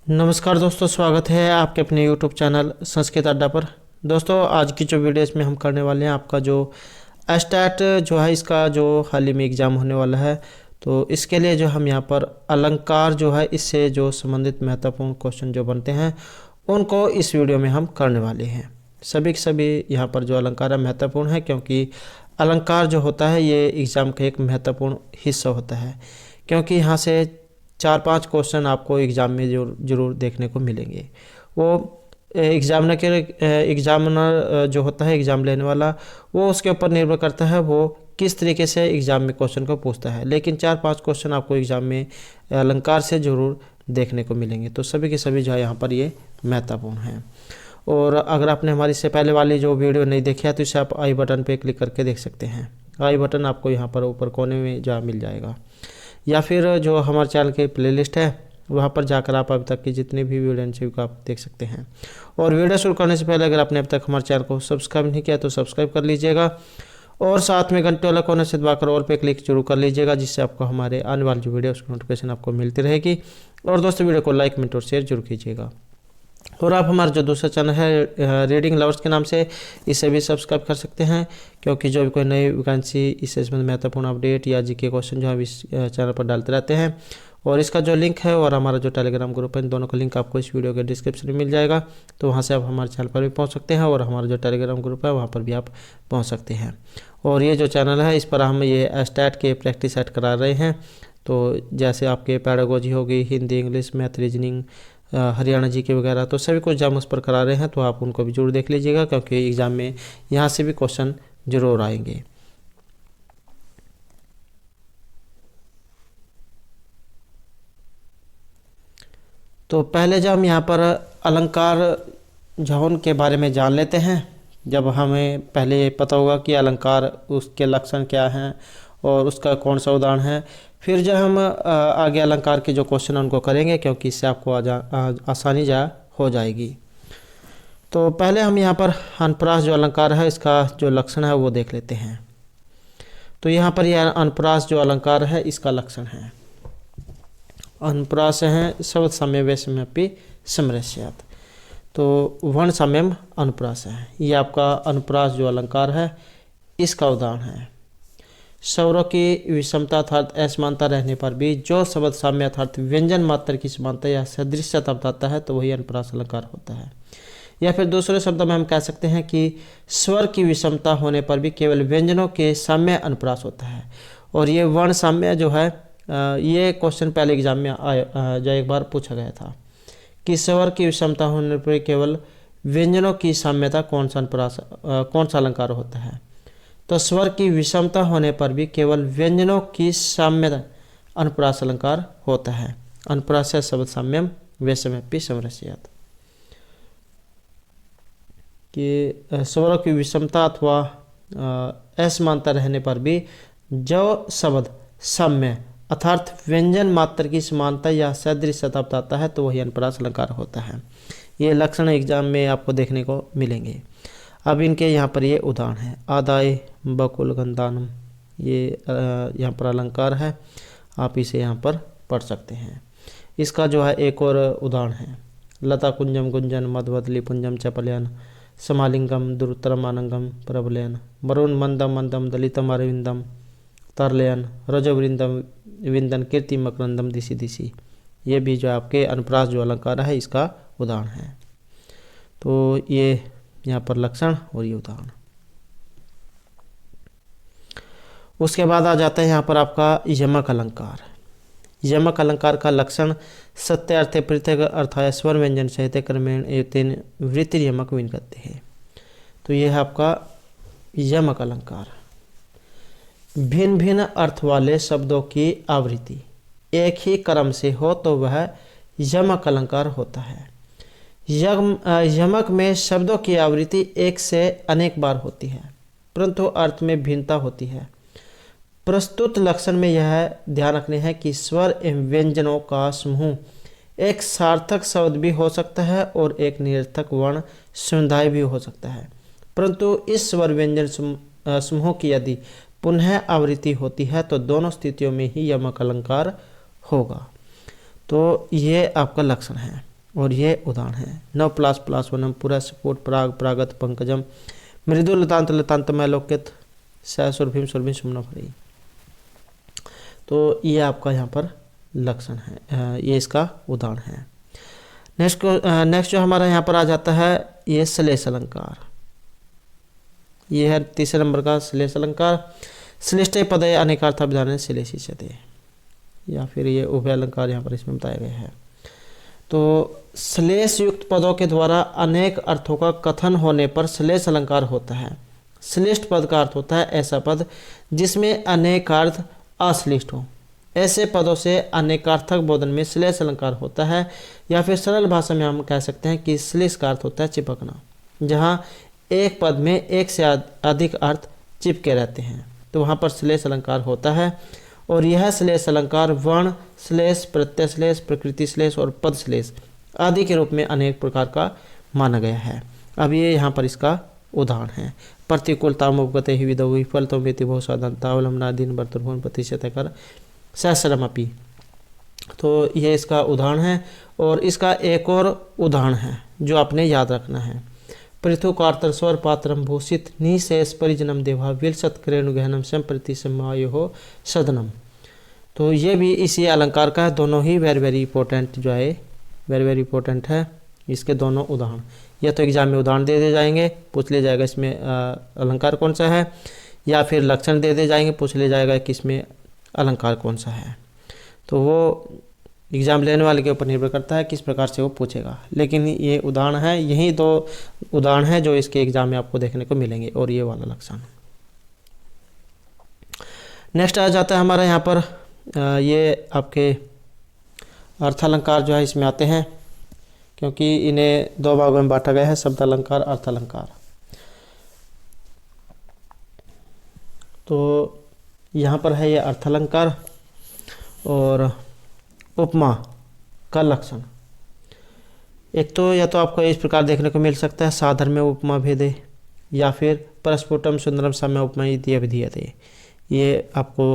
नमस्कार दोस्तों, स्वागत है आपके अपने YouTube चैनल संस्कृत अड्डा पर। दोस्तों, आज की जो वीडियो इसमें हम करने वाले हैं, आपका जो एस्टेट जो है इसका जो हाल ही में एग्ज़ाम होने वाला है, तो इसके लिए जो हम यहाँ पर अलंकार जो है इससे जो संबंधित महत्वपूर्ण क्वेश्चन जो बनते हैं उनको इस वीडियो में हम करने वाले हैं। सभी के सभी यहाँ पर जो अलंकार है महत्वपूर्ण है, क्योंकि अलंकार जो होता है ये एग्ज़ाम का एक महत्वपूर्ण हिस्सा होता है, क्योंकि यहाँ से 4-5 क्वेश्चन आपको एग्ज़ाम में जरूर देखने को मिलेंगे। वो एग्जामिनर जो होता है, एग्ज़ाम लेने वाला, वो उसके ऊपर निर्भर करता है वो किस तरीके से एग्ज़ाम में क्वेश्चन को पूछता है। लेकिन 4-5 क्वेश्चन आपको एग्ज़ाम में अलंकार से ज़रूर देखने को मिलेंगे, तो सभी के सभी जो है यहाँ पर ये महत्वपूर्ण है। और अगर आपने हमारी इससे पहले वाली जो वीडियो नहीं देखी है तो इसे आप आई बटन पे क्लिक करके देख सकते हैं। आई बटन आपको यहाँ पर ऊपर कोने में जहाँ मिल जाएगा, या फिर जो हमारे चैनल की प्लेलिस्ट है वहाँ पर जाकर आप अभी तक की जितनी भी वीडियो हैं को आप देख सकते हैं। और वीडियो शुरू करने से पहले अगर आपने अब तक हमारे चैनल को सब्सक्राइब नहीं किया तो सब्सक्राइब कर लीजिएगा, और साथ में घंटे वाला कोने से दबाकर ऑल पे क्लिक जरूर कर लीजिएगा, जिससे आपको हमारे आने वाली जो वीडियो उसकी नोटिफिकेशन आपको मिलती रहेगी। और दोस्तों, वीडियो को लाइक, कमेंट और शेयर जरूर कीजिएगा। और आप हमारा जो दूसरा चैनल है रीडिंग लवर्स के नाम से, इसे भी सब्सक्राइब कर सकते हैं, क्योंकि जो भी कोई नई वैकेंसी, इससे संबंधित महत्वपूर्ण अपडेट या जीके क्वेश्चन जो हम इस चैनल पर डालते रहते हैं। और इसका जो लिंक है और हमारा जो टेलीग्राम ग्रुप है, इन दोनों का लिंक आपको इस वीडियो के डिस्क्रिप्शन में मिल जाएगा, तो वहाँ से आप हमारे चैनल पर भी पहुँच सकते हैं, और हमारा जो टेलीग्राम ग्रुप है वहाँ पर भी आप पहुँच सकते हैं। और ये जो चैनल है इस पर हम ये एस्टेट के प्रैक्टिस सेट करा रहे हैं। तो जैसे आपके पैडागोजी होगी, Hindi, English, math, reasoning, Haryana G K वगैरह, तो सभी कुछ एग्जाम उस पर करा रहे हैं, तो आप उनको भी जरूर देख लीजिएगा, क्योंकि एग्ज़ाम में यहाँ से भी क्वेश्चन जरूर आएंगे। तो पहले जब हम यहाँ पर अलंकार झोन के बारे में जान लेते हैं, जब हमें पहले पता होगा कि अलंकार उसके लक्षण क्या हैं और उसका कौन सा उदाहरण है, फिर जब हम आगे अलंकार के जो क्वेश्चन उनको करेंगे, क्योंकि इससे आपको आसानी हो जाएगी। तो पहले हम यहाँ पर अनुप्रास जो अलंकार है इसका जो लक्षण है वो देख लेते हैं। तो यहाँ पर यह अनुप्रास जो अलंकार है इसका लक्षण है, अनुप्रास है शब्द साम्य वैषम्यपि समरस्यात्। तो वर्ण साम्यम अनुप्रास है, ये आपका अनुप्रास जो अलंकार है इसका उदाहरण है। स्वरों की विषमता अर्थात असमानता रहने पर भी जो शब्द साम्य अर्थात व्यंजन मात्र की समानता या सदृश्यता बताता है, तो वही अनुप्रास अलंकार होता है। या फिर दूसरे शब्दों में हम कह सकते हैं कि स्वर की विषमता होने पर भी केवल व्यंजनों के साम्य अनुप्रास होता है। और ये वर्ण साम्य जो है, ये क्वेश्चन पहले एग्जाम में जो एक बार पूछा गया था कि स्वर की विषमता होने पर केवल व्यंजनों की साम्यता कौन सा अलंकार होता है। तो स्वर की विषमता होने पर भी केवल व्यंजनों की साम्यता अनुप्रास अलंकार होता है। अनुप्रास शब्द साम्यम वैषम्यपि समरस्यात्, कि स्वरों की विषमता अथवा असमानता रहने पर भी जो शब्द साम्य अर्थात व्यंजन मात्र की समानता या सदृश्यता बताता है, तो वही अनुप्रास अलंकार होता है। ये लक्षण एग्जाम में आपको देखने को मिलेंगे। अब इनके यहाँ पर ये उदाहरण है। आदाय बकुल गंधानम, ये यहाँ पर अलंकार है, आप इसे यहाँ पर पढ़ सकते हैं। इसका जो है एक और उदाहरण है। लता कुंजम गुंजन मधवदली पुंजम चपलयन समालिंगम दुरुत्तरम आनंगम प्रबलयन वरुण मंदम मंदम दलितम अरविंदम तरलयन रजवृंदम विंदन कीर्ति मकरंदम दिशि दिशि। ये भी जो आपके अनुप्रास जो अलंकार है इसका उदाहरण है। तो ये यहाँ पर लक्षण और ये उदाहरण। उसके बाद आ जाता है यहाँ पर आपका यमक अलंकार। यमक अलंकार का लक्षण सत्य अर्थे पृथक अर्थाय स्वर व्यंजन सहित क्रमेण एतेन वृत्ति यमक विनकते हैं। तो यह है आपका यमक अलंकार। भिन्न भिन्न अर्थ वाले शब्दों की आवृत्ति एक ही क्रम से हो तो वह यमक अलंकार होता है। यमक में शब्दों की आवृत्ति एक से अनेक बार होती है, परंतु अर्थ में भिन्नता होती है। प्रस्तुत लक्षण में यह ध्यान रखने हैं कि स्वर एवं व्यंजनों का समूह एक सार्थक शब्द भी हो सकता है और एक निरर्थक वर्ण समुदाय भी हो सकता है, परंतु इस स्वर व्यंजन समूह की यदि पुनः आवृत्ति होती है तो दोनों स्थितियों में ही यमक अलंकार होगा। तो ये आपका लक्षण है। और ये उदाहरण है। नव प्लास प्लास वनम पुरा स्फोट प्राग प्रागत पंकजम मृदु लतांत लतांतमय लोकित सुरभिम सुरभिम सुमना भरी। तो ये आपका यहाँ पर लक्षण है, ये इसका उदाहरण है। नेक्स्ट जो हमारा यहाँ पर आ जाता है ये श्लेष अलंकार। ये है तीसरे नंबर का श्लेष अलंकार। श्लिष्टे पदे अनेकार्थाभिधाने श्लेषी चते, या फिर ये उभय अलंकार यहाँ पर इसमें बताया गया है। तो श्लेष युक्त पदों के द्वारा अनेक अर्थों का कथन होने पर श्लेष अलंकार होता है। श्लिष्ट पद का अर्थ होता है ऐसा पद जिसमें अनेकार्थ अश्लिष्ट हो। ऐसे पदों से अनेकार्थक बोधन में श्लेष अलंकार होता है, या फिर सरल भाषा में हम कह सकते हैं कि श्लेष का अर्थ होता है चिपकना, जहाँ एक पद में एक से अधिक अर्थ चिपके रहते हैं, तो वहाँ पर श्लेष अलंकार होता है। और यह श्लेष अलंकार वर्ण श्लेष, प्रत्यय श्लेष, प्रकृति श्लेष और पद श्लेष आदि के रूप में अनेक प्रकार का माना गया है। अब ये यहाँ पर इसका उदाहरण है। प्रतिकूलतामुपगते ही विदो विफलतो वेति बहु साधनतावलंबनादीन वर्तुर्भुवन प्रतिशत कर सहस्रमपि। तो ये इसका उदाहरण है। और इसका एक और उदाहरण है जो आपने याद रखना है। पृथु कार्तर स्वर पात्रम भूषित निशेष परिजनम देवा विलसत करेणु गहनम संप्रति समायो हो सदनम। तो ये भी इसी अलंकार का है। दोनों ही वेरी वेरी इंपॉर्टेंट जो है, वेरी वेरी इंपॉर्टेंट है इसके दोनों उदाहरण। या तो एग्जाम में उदाहरण दे जाएंगे, पूछ ले जाएगा इसमें अलंकार कौन सा है, या फिर लक्षण दे जाएंगे, पूछ ले जाएगा कि इसमें अलंकार कौन सा है। तो वो एग्ज़ाम लेने वाले के ऊपर निर्भर करता है किस प्रकार से वो पूछेगा। लेकिन ये उदाहरण है, यही दो उदाहरण है जो इसके एग्जाम में आपको देखने को मिलेंगे, और ये वाला लक्षण। नेक्स्ट आ जाता है हमारा यहाँ पर ये आपके अर्थालंकार जो है इसमें आते हैं, क्योंकि इन्हें दो भागों में बांटा गया है, शब्द अलंकार, अर्थालंकार। तो यहाँ पर है ये अर्थालंकार और उपमा का लक्षण। एक तो या तो आपको इस प्रकार देखने को मिल सकता है साधन में उपमा भेदे, या फिर परस्फुटम सुंदरम साम्य उपमा इति अभिधीयते। ये आपको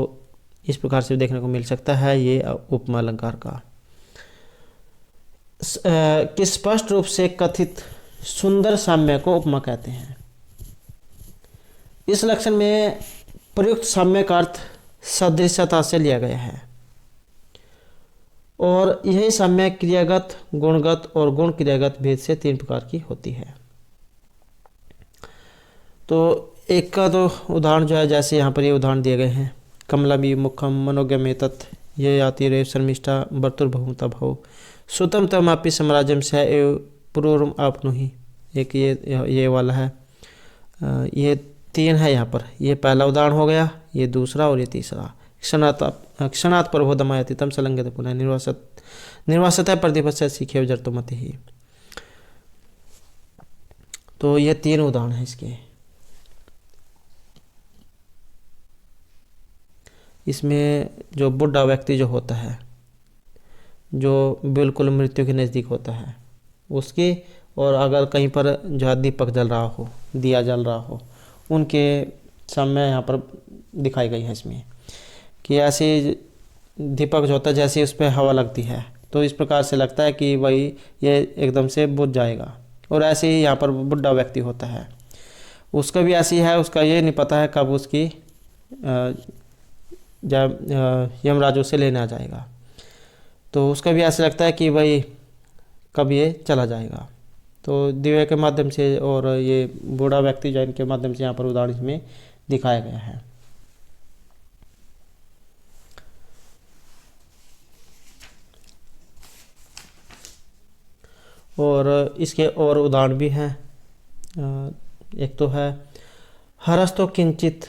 इस प्रकार से देखने को मिल सकता है ये उपमा अलंकार का। कि स्पष्ट रूप से कथित सुंदर साम्य को उपमा कहते हैं। इस लक्षण में प्रयुक्त साम्य का अर्थ सदृशता से लिया गया है, और यही साम्य क्रियागत, गुणगत और गुण क्रियागत भेद से तीन प्रकार की होती है। तो एक का तो उदाहरण जो है, जैसे यहाँ पर ये उदाहरण दिए गए हैं, कमलमी मुखम मनोज्ञमे तत् ये याति रेव शर्मिष्ठा वर्तुर्भवता भव सुतम तमापि साम्राज्यम से एव पूर्वम आपनुहि। एक ये वाला है। ये तीन है यहाँ पर। ये पहला उदाहरण हो गया, ये दूसरा और ये तीसरा। क्षणात् प्रबोधमायति तम सलंघ्यते पुनः निर्वासत प्रतिपश्चात् सीखे जरतो मति ही। तो ये तीन उदाहरण है इसके। इसमें जो बुढ़ा व्यक्ति जो होता है, जो बिल्कुल मृत्यु के नज़दीक होता है उसकी, और अगर कहीं पर जो दीपक जल रहा हो, दिया जल रहा हो, उनके सामने यहाँ पर दिखाई गई है इसमें कि ऐसे दीपक जो होता है जैसे उस पर हवा लगती है, तो इस प्रकार से लगता है कि वही ये एकदम से बुझ जाएगा। और ऐसे ही यहाँ पर बुढ़ा व्यक्ति होता है, उसका भी ऐसी है, उसका ये नहीं पता है कब उसकी जब यमराज उसे लेने आ जाएगा, तो उसका भी ऐसा लगता है कि भाई कब ये चला जाएगा। तो दिव्य के माध्यम से और ये बूढ़ा व्यक्ति जो इनके माध्यम से यहाँ पर उदाहरण में दिखाया गया है। और इसके और उदाहरण भी हैं। एक तो है हरस्तो किंचित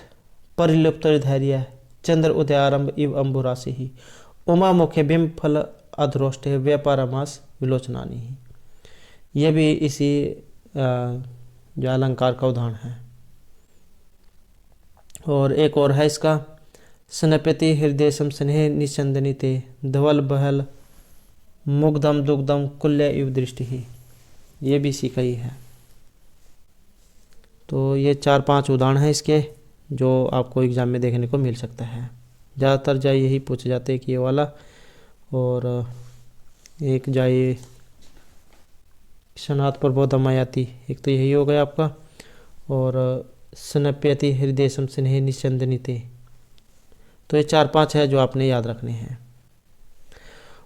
परिलुप्त धैर्य चंद्र उदयारंभ इव अंबुराशि ही उमा मुखे बिंब फल अध्रोष्टे व्यापारमास विलोचनानी ही। यह भी इसी जो अलंकार का उदाहरण है। और एक और है इसका स्नपति हृदय स्नेह निचंदनिते धवल बहल मुग्धम दुग्धम कुल्य इव दृष्टि ही। ये भी इसी का ही है। तो ये 4-5 उदाहरण हैं इसके जो आपको एग्जाम में देखने को मिल सकता है। ज़्यादातर जाए यही पूछे जाते हैं कि ये वाला, और एक जाए क्षणात् प्रबोधमायाति, एक तो यही हो गया आपका। और स्नप्यति हृदयसम स्नेह निचंदनिते, तो ये 4-5 है जो आपने याद रखने हैं।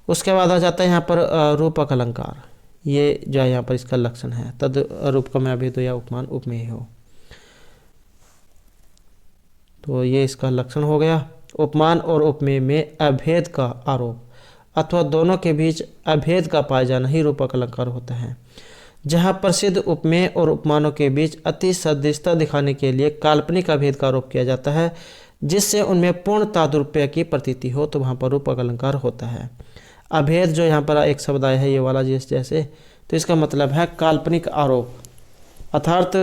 उसके बाद आ जाता है यहाँ पर रूपक अलंकार। ये जो है यहाँ पर इसका लक्षण है, तद रूपकम अभेदो या उपमान उपमेय हो, तो ये इसका लक्षण हो गया। उपमान और उपमेय में अभेद का आरोप अथवा दोनों के बीच अभेद का पाया जाना ही रूपक अलंकार होता है। जहाँ प्रसिद्ध उपमेय और उपमानों के बीच अति सदृशता दिखाने के लिए काल्पनिक अभेद का आरोप किया जाता है, जिससे उनमें पूर्ण तादुरुपय की प्रतीति हो, तो वहाँ पर रूपक अलंकार होता है। अभेद जो यहाँ पर एक शब्द आया है ये वाला जैसे, तो इसका मतलब है काल्पनिक आरोप, अर्थात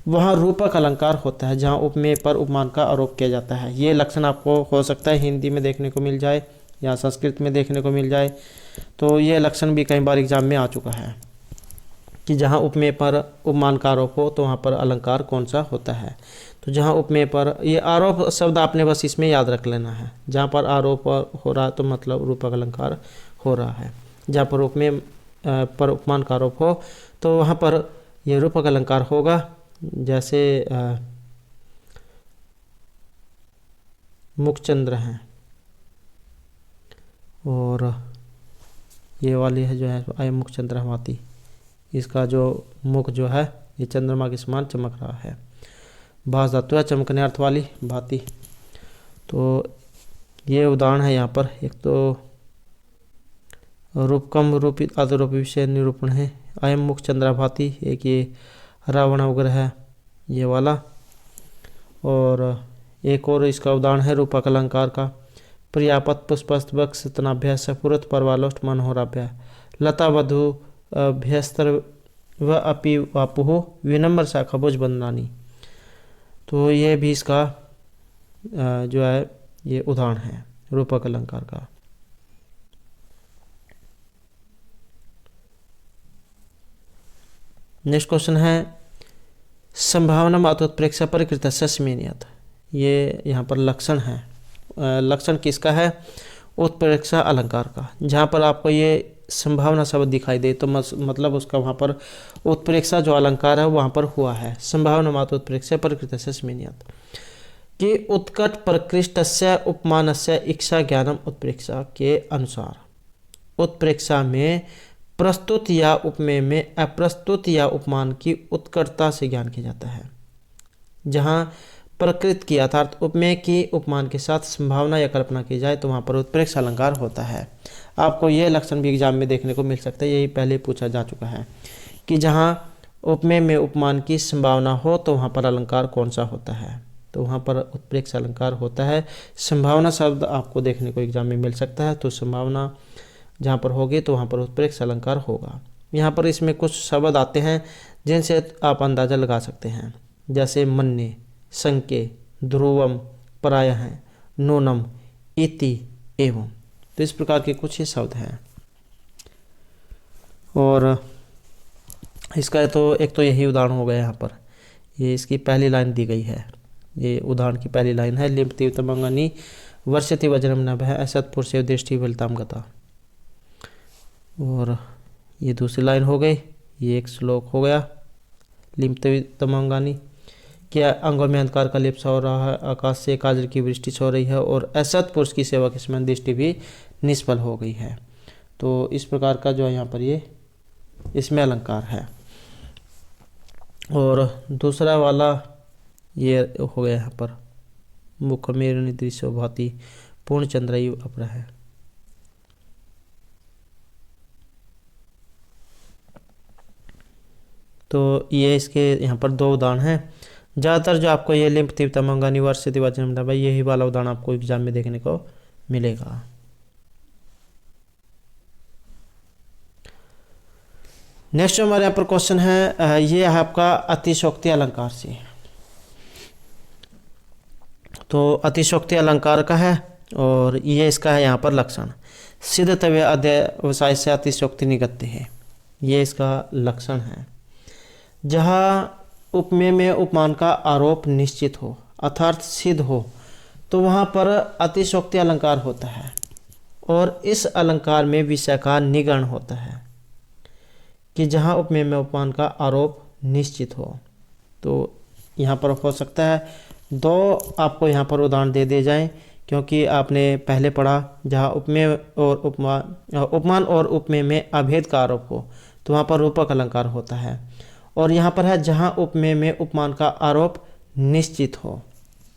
वहाँ रूपक अलंकार होता है जहाँ उपमेय पर उपमान का आरोप किया जाता है। ये लक्षण आपको हो सकता है हिंदी में देखने को मिल जाए या संस्कृत में देखने को मिल जाए, तो ये लक्षण भी कई बार एग्जाम में आ चुका है कि जहाँ उपमेय पर उपमान का आरोप हो तो वहाँ पर अलंकार कौन सा होता है। तो जहाँ उपमेय पर, ये आरोप शब्द आपने बस इसमें याद रख लेना है, जहाँ पर आरोप हो रहा है तो मतलब रूपक अलंकार हो रहा है। जहाँ पर उपमेय पर उपमान का आरोप हो तो वहाँ पर ये रूपक अलंकार होगा। जैसे मुखचंद्र हैं और ये वाली है जो है अयं मुखचंद्र भाति, इसका जो मुख जो है ये चंद्रमा के समान चमक रहा है। भास धातु है चमकने अर्थ वाली भांति, तो ये उदाहरण है यहाँ पर। एक तो रूपकम रूपित आदरूप विषय निरूपण है अयं मुख चंद्रा भांति, एक ये रावण उग्र है ये वाला, और एक और इसका उदाहरण है रूपक अलंकार का। प्रियापत पुष्पस्त वक्ष तनाभ्य सपुरत परवालोष्ट मनोहराभ्य लता वधु भ्यस्तर व अपि वापुहो विनम्र शाखाभुज बंदनानी, तो ये भी इसका जो है ये उदाहरण है रूपक अलंकार का। नेक्स्ट क्वेश्चन है संभावना मातोत्प्रेक्षा परिकृत सस्मेनियत, ये यहाँ पर लक्षण है। लक्षण किसका है? उत्प्रेक्षा अलंकार का। जहाँ पर आपको ये संभावना शब्द दिखाई दे तो मतलब उसका वहाँ पर उत्प्रेक्षा जो अलंकार है वहाँ पर हुआ है। संभावना मातोत्प्रेक्षा परिकृत सस्मेनियत कि उत्कट प्रकृष्टस्य उपमानस्य इच्छा ज्ञानम उत्प्रेक्षा के अनुसार उत्प्रेक्षा में प्रस्तुत या उपमेय में अप्रस्तुत या उपमान की उत्कटता से ज्ञान किया जाता है। जहाँ प्रकृत की अर्थात उपमेय की उपमान के साथ संभावना या कल्पना की जाए तो वहाँ पर उत्प्रेक्षा अलंकार होता है। आपको ये लक्षण भी एग्जाम में देखने को मिल सकता है, यही पहले पूछा जा चुका है कि जहाँ उपमेय में उपमान की संभावना हो तो वहाँ पर अलंकार कौन सा होता है, तो वहाँ पर उत्प्रेक्षा अलंकार होता है। संभावना शब्द आपको देखने को एग्जाम में मिल सकता है, तो संभावना जहाँ पर होगी तो वहाँ पर उत्प्रेक्षा अलंकार होगा। यहाँ पर इसमें कुछ शब्द आते हैं जिनसे आप अंदाज़ा लगा सकते हैं, जैसे मन्ये, संके, ध्रुवम, प्रायः, नूनम, इति, एवं, तो इस प्रकार के कुछ ही शब्द हैं। और इसका तो एक तो यही उदाहरण हो गया यहाँ पर, ये इसकी पहली लाइन दी गई है, ये उदाहरण की पहली लाइन है। लिप्तितमंगनी वर्षति वज्रम नभः असत्पुरुषेव दृष्टि बलताम गता, और ये दूसरी लाइन हो गई, ये एक श्लोक हो गया। लिप्तितमंगनी क्या अंगों में अंधकार का लिप्स हो रहा है, आकाश से काजल की वृष्टि हो रही है और असत पुरुष की सेवा के समय दृष्टि भी निष्फल हो गई है। तो इस प्रकार का जो है यहाँ पर ये इसमें अलंकार है। और दूसरा वाला ये हो गया यहाँ पर मुखमेर निदृश्यो भाति पूर्ण चंद्रयु अपर है। तो ये इसके यहाँ पर दो उदाहरण हैं। ज़्यादातर जो आपको ये लिम्प तीव्रता निवार्ष दिवाचन भाई यही वाला उदाहरण आपको एग्जाम में देखने को मिलेगा। नेक्स्ट हमारे यहाँ पर क्वेश्चन है, ये है आपका अतिशोक्ति अलंकार से। तो अतिशोक्ति अलंकार का है और ये इसका है यहाँ पर लक्षण। सिद्धतव्य अध्यवसाय से अतिशोक्ति निगत्य है, ये इसका लक्षण है। जहाँ उपमेय में उपमान का आरोप निश्चित हो अर्थात सिद्ध हो तो वहाँ पर अतिशोक्ति अलंकार होता है और इस अलंकार में विषय का निगरण होता है। कि जहाँ उपमेय में उपमान का आरोप निश्चित हो। तो यहाँ पर हो सकता है दो आपको यहाँ पर उदाहरण दे दिए जाएं, क्योंकि आपने पहले पढ़ा जहाँ उपमेय और उपमान और उपमेय में अभेद का आरोप हो तो वहाँ पर रूपक अलंकार होता है, और यहाँ पर है जहाँ उपमेय में उपमान का आरोप निश्चित हो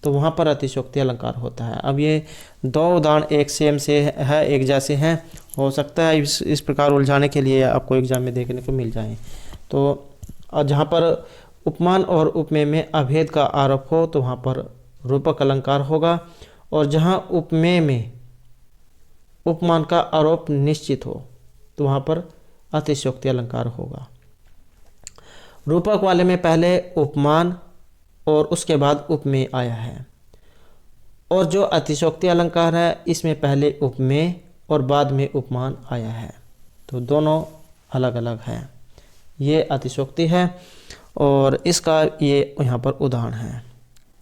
तो वहाँ पर अतिशयोक्ति अलंकार होता है। अब ये दो उदाहरण एक सेम से है, एक जैसे हैं, हो सकता है इस प्रकार उलझाने के लिए आपको एग्जाम में देखने को मिल जाए। तो जहाँ पर उपमान और उपमेय में अभेद का आरोप हो तो वहाँ पर रूपक अलंकार होगा, और जहाँ उपमेय में उपमान का आरोप निश्चित हो तो वहाँ पर अतिशयोक्ति अलंकार होगा। रूपक वाले में पहले उपमान और उसके बाद उपमेय आया है, और जो अतिशयोक्ति अलंकार है इसमें पहले उपमेय और बाद में उपमान आया है, तो दोनों अलग अलग हैं। ये अतिशयोक्ति है और इसका ये यहाँ पर उदाहरण है।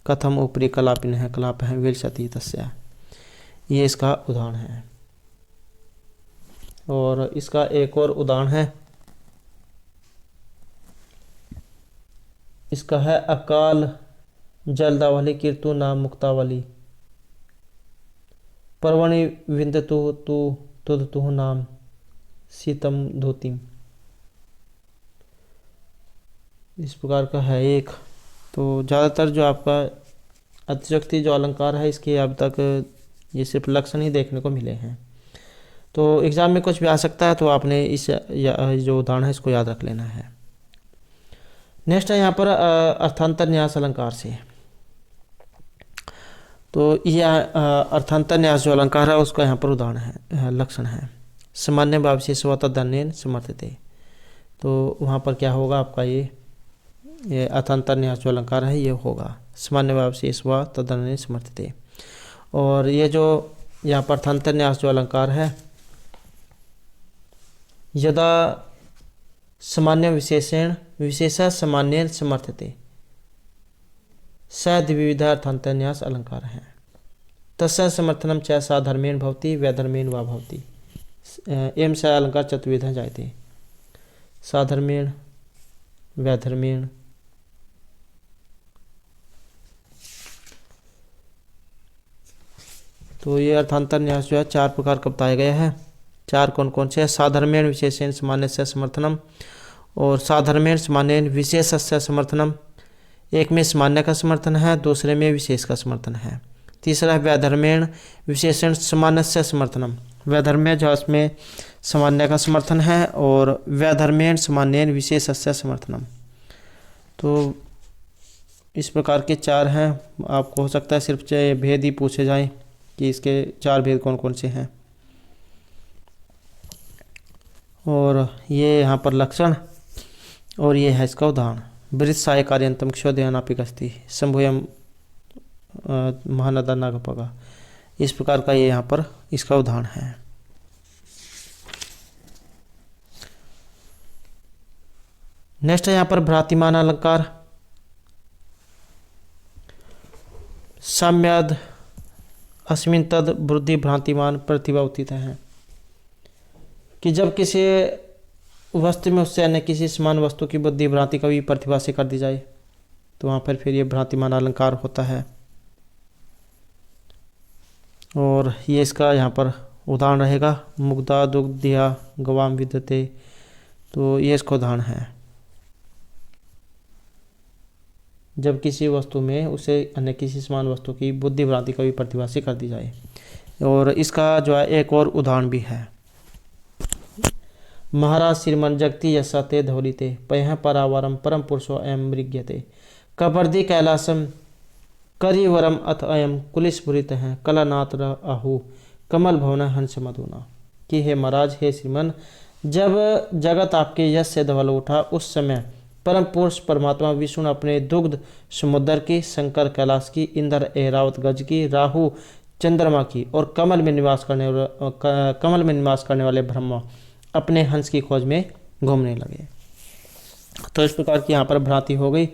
कथम उपरि कलापिनः कलापः विलसति तस्य, ये इसका उदाहरण है। और इसका एक और उदाहरण है, इसका है अकाल जलदावली कीर्तु नाम मुक्तावली पर्वणि विंदतु तु तुदतु नाम शीतम धोतिम। इस प्रकार का है एक। तो ज़्यादातर जो आपका अतिशयोक्ति जो अलंकार है इसके अब तक ये सिर्फ लक्षण ही देखने को मिले हैं। तो एग्ज़ाम में कुछ भी आ सकता है, तो आपने इस जो उदाहरण है इसको याद रख लेना है। नेक्स्ट है यहाँ पर अर्थांतर न्यास अलंकार से। तो यह अर्थांतर न्यास जो अलंकार है उसका यहाँ पर उदाहरण है, लक्षण है। सामान्य भावशेषवा तदन्येन समर्थते, तो वहाँ पर क्या होगा आपका ये अर्थांतर न्यास जो अलंकार है ये होगा सामान्य भावशेषवा तदन्येन समर्थते। और ये जो यहाँ पर अर्थांतर न्यास जो अलंकार है, यदा सामान्य विशेषण विशेषा सामान्य समर्थते स द्विविध अर्थांतर न्यास अलंकार है। तस्य समर्थनम च साधर्मेण भवति वैधर्मेण वा भवति एवं स अलंकार चतुर्विधः जायते। साधर्मेण वैधर्मेण तो ये अर्थांतर न्यास जो है चार प्रकार का बताया गया है। चार कौन कौन से? साधर्मेण विशेषेण सामान्य से समर्थनम, और साधर्मेण सामान्य विशेष से समर्थनम, एक में सामान्य का समर्थन है, दूसरे में विशेष का समर्थन है। तीसरा है वैधर्मेण विशेषण सामान्य से समर्थनम, वैधर्म्य जो उसमें सामान्य का समर्थन है, और वैधर्मेण सामान्य विशेष से समर्थनम। तो इस प्रकार के चार हैं। आपको हो सकता है सिर्फ भेद ही पूछे जाएं कि इसके चार भेद कौन कौन से हैं। और ये यहाँ पर लक्षण, और ये है इसका उदाहरण। वृत्त सहाय कार्यंतम क्षोदयानापिक अस्ति शंभुयम महानदा नागपगा, इस प्रकार का ये यहाँ पर इसका उदाहरण है। नेक्स्ट है यहाँ पर भ्रातिमान अलंकार। साम्याद अस्मिन् तद बुद्धि भ्रांतिमान प्रतिभा उचित है, कि जब किसी वस्तु में उससे अन्य किसी समान वस्तु की बुद्धि भ्रांति कभी प्रतिभा से कर दी जाए तो वहाँ पर फिर ये भ्रांतिमान अलंकार होता है। और ये इसका यहाँ पर उदाहरण रहेगा। मुग्धा दुग्धिया गवाम विद्यते, तो ये इसका उदाहरण है। जब किसी वस्तु में उसे अन्य किसी समान वस्तु की बुद्धि भ्रांति कभी प्रतिभा से कर दी जाए। और इसका जो है एक और उदाहरण भी है। महाराज श्रीमन जगति यशते धौलिते पयः परावरम परम पुरुषो अयम मृग्यते कपर्दि कैलासम करिवरम अथ अयम कुलिसपुरित है कलानाथ आहु कमल भवन हंस मधुना, कि हे महाराज, हे श्रीमन, जब जगत आपके यश से धवल उठा उस समय परम पुरुष परमात्मा विष्णु अपने दुग्ध समुद्र की, शंकर कैलाश की, इंद्र ऐरावत गज की, राहु चंद्रमा की, और कमल में निवास करने वाले ब्रह्मा अपने हंस की खोज में घूमने लगे। तो इस प्रकार की यहाँ पर भ्रांति हो गई।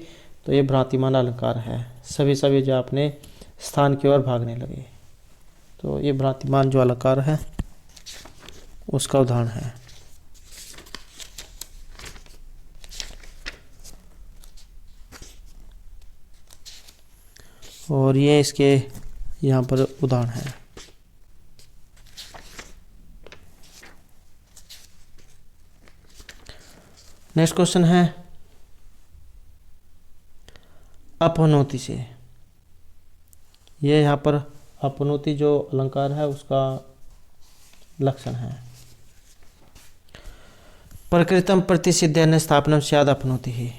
तो ये भ्रांतिमान अलंकार है। सभी जो अपने स्थान की ओर भागने लगे। तो ये भ्रांतिमान जो अलंकार है उसका उदाहरण है। और ये इसके यहाँ पर उदाहरण है। नेक्स्ट क्वेश्चन है अपनोति से। ये यहाँ पर अपनोति जो अलंकार है उसका लक्षण है। प्रकृतम प्रतिसिद्ध स्थापनम स्याद अपनोति ही।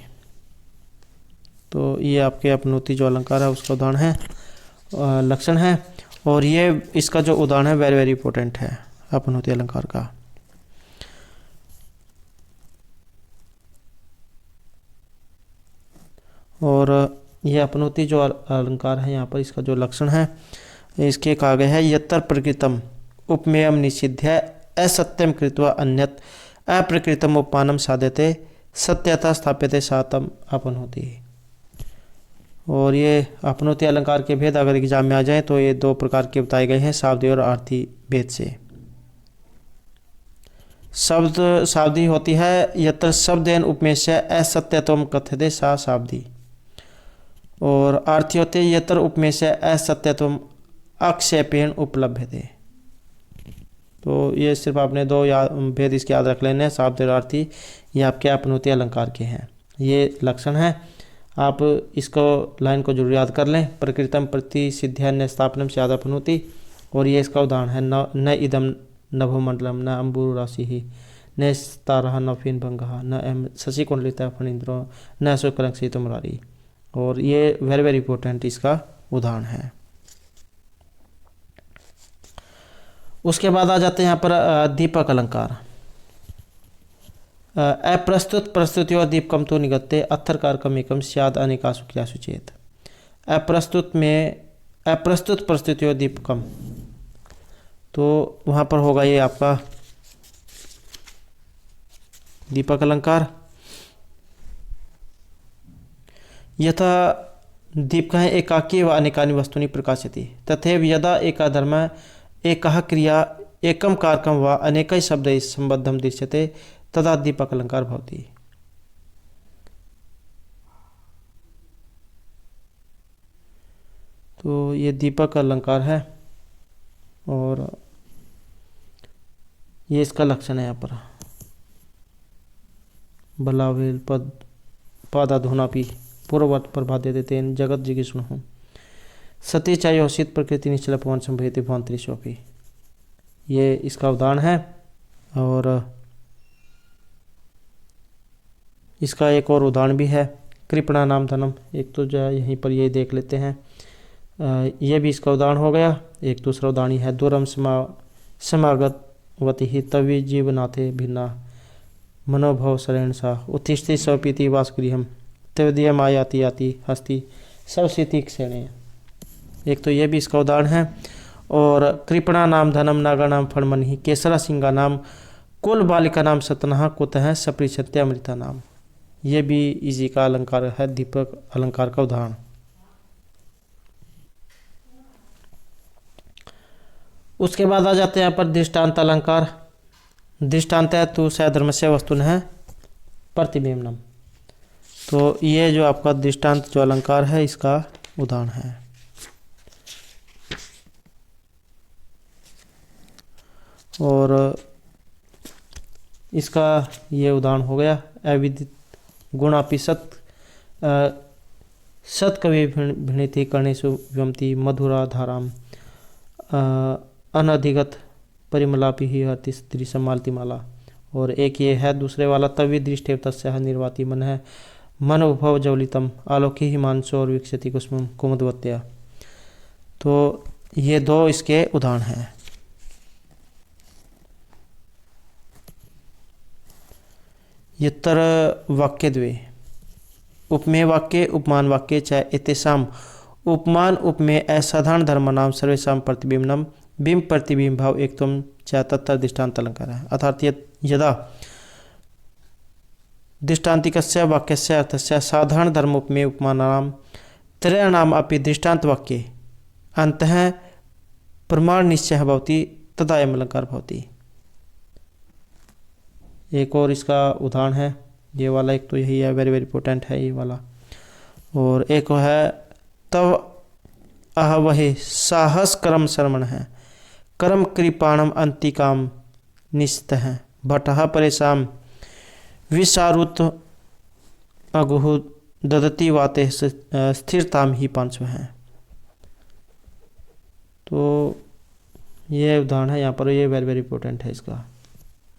तो ये आपके अपनोति जो अलंकार है उसका उदाहरण है, लक्षण है। और ये इसका जो उदाहरण है वेरी वेरी इंपॉर्टेंट है अपनोति अलंकार का। और ये अपनोति जो अलंकार है यहाँ पर इसका जो लक्षण है इसके कहा गया है यत्र प्रकृतम उपमेयम निषिध्य असत्यम कृत्वा अन्यत अप्रकृतम उपमानम साध्यते सत्यता स्थाप्यते सातम अपनोति। और ये अपनोति अलंकार के भेद अगर एग्जाम में आ जाए तो ये दो प्रकार के बताए गए हैं, शाब्दी और अर्थी भेद से। शब्द शाब्दी होती है यत्र शब्देन उपमेय असत्यत्वम कथ्यते सा शाब्दी। और अर्थी होते यत्र उपमेय असत्यत्वम आक्षेपेण उपलभ्यते। तो ये सिर्फ आपने दो भेद इसके याद रख लेने हैं, शाब्द और अर्थी। ये आपके अपनोति अलंकार के हैं, ये लक्षण है। आप इसको लाइन को जरूर याद कर लें। प्रकृतम प्रतिसिद्ध्या न स्थापनम स्याद अपनोति। और ये इसका उदाहरण है न इदम नभोमंडलम न अम्बुरु राशि ही न तारा न फिन भंगहा न एम शशि कुंडलिता फणिंद्रो न शुक्रंक्षित मुरारी। और ये वेरी वेरी इंपॉर्टेंट इसका उदाहरण है। उसके बाद आ जाते हैं यहाँ पर दीपक अलंकार। अप्रस्तुत प्रस्तुतियों दीपकम तो निगत्ते अर्थकारकम एकम स्याद अनेकासु क्रियासु चेत। अप्रस्तुत प्रस्तुतियों दीपकम, तो वहाँ पर होगा ये आपका दीपक अलंकार। यथा दीपक एकाकी व अनेकानि वस्तूनि प्रकाशति तथैव यदा एका धर्म एकः क्रिया एकम कारकम व अनेकै शब्दैः सम्बद्धं दृश्यते तदा दीपक अलंकार भवति। तो ये दीपक अलंकार है और ये इसका लक्षण है। यहाँ पर बलावेल पद पादाधुनापि पूर्ववत प्रभाते देते जगत जिज्ञासुण हूँ सती चायोषित प्रकृति निश्चल पवन संभेति भवंतरिशोपी। ये इसका उदाहरण है। और इसका एक और उदाहरण भी है कृपणा नाम धनम। एक तो जो यहीं पर ये देख लेते हैं, ये भी इसका उदाहरण हो गया। एक दूसरा उदाहरण है दूरम समागतवती ही तवि जीवनाथे भिन्ना मनोभव शरण सा उत्तिष्ठि स्वपीति वासगृहम तवदीयम आयाति याति हस्ति सवसिति क्षणे। एक तो ये भी इसका उदाहरण है। और कृपणा नाम धनम नागा नाम फणमणि केसरा सिंगा नाम कुल बालिका नाम सतनहा कुतः सपरिछत्यामृता नाम। ये भी इसी का अलंकार है, दीपक अलंकार का उदाहरण। उसके बाद आ जाते हैं यहाँ पर दृष्टांत अलंकार। दृष्टांत है तो सधर्मस्य वस्तुन है प्रतिबिंबनम। तो ये जो आपका दृष्टांत जो अलंकार है इसका उदाहरण है। और इसका ये उदाहरण हो गया अविदित गुणापि सत कवि भिन्नति कर्णेषु व्यमति मधुरा धाराम अनधिगत परिमलापि ही हरति स्त्री समालती माला। और एक ये है दूसरे वाला तवि दृष्टि तस्य निर्वाति मन है मन उपभव जवलितम आलोकी हिमांशु और विकसति कुसुम कुमुदवत्या। तो ये दो इसके उदाहरण हैं। यत्र वाक्य द्वे उपमेय वाक्य उपमान वाक्य च एतेषाम उपमान उपमेय असाधारण धर्म नाम सर्वेषां प्रतिबिंबनम बिंब प्रतिबिंब भाव एकत्वम च तत्र दृष्टांत अलंकार है। अर्थात यदा दृष्टान्तिकस्य वाक्यस्य अर्थस्य साधारण धर्म उपमेय उपमानानां त्रयाणाम् अपि दृष्टांत वाक्ये अन्तः प्रमाण निश्चयः भवति तदा अयम् अलंकार भवति। एक और इसका उदाहरण है ये वाला, एक तो यही है वेरी वेरी इंपॉर्टेंट है ये वाला। और एक है तव अह वहे साहस कर्म श्रवण है, कर्म कृपाणम अंतिकाम निश्चित है, भटः परेशान विसारुत अगुहु ददती वाते स्थिरताम ही पांचव है। तो ये उदाहरण है यहाँ पर, ये वेरी वेरी इंपॉर्टेंट है इसका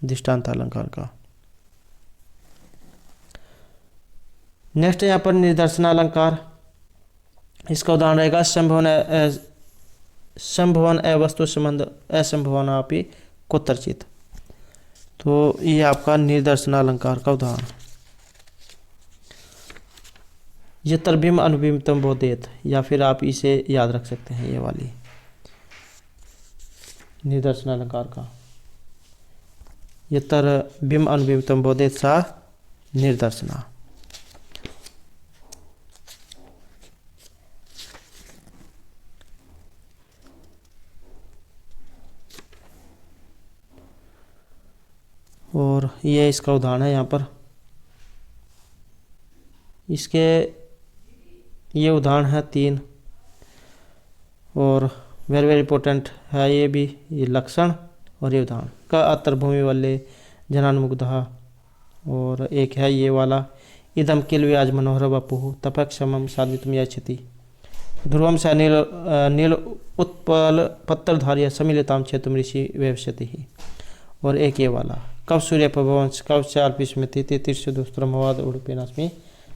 दृष्टांत अलंकार का। नेक्स्ट यहाँ पर निदर्शन अलंकार, इसका उदाहरण रहेगा संभवन अवस्तु संबंध असंभवना अपि कुत्रचित। तो ये आपका निदर्शन अलंकार का उदाहरण। ये तरबिम अनुबिम्बतम बोधेत, या फिर आप इसे याद रख सकते हैं, ये वाली निदर्शन अलंकार का, ये तरबिम अनुबिम्बतम बोधेत सा निर्दर्शना। और ये इसका उदाहरण है यहाँ पर। इसके ये उदाहरण है 3 और वेरी वेरी इंपॉर्टेंट है ये भी, ये लक्षण और ये उदाहरण का। अतर्भूमि वाले जनानुमुग्धः, और एक है ये वाला इदम किल व्याज मनोहर वपुः तपक्षमम साधितुम यच्छति, ध्रुवम स नील उत्पल पत्रधार्य समिलिताम क्षेतुम ऋषि व्यवस्यति ही। और एक ये वाला कब सूर्य प्रभवंश कब चाल्पी स्मृति तीर्ष दुस्त्रमवाद उड़ुपेनास्मि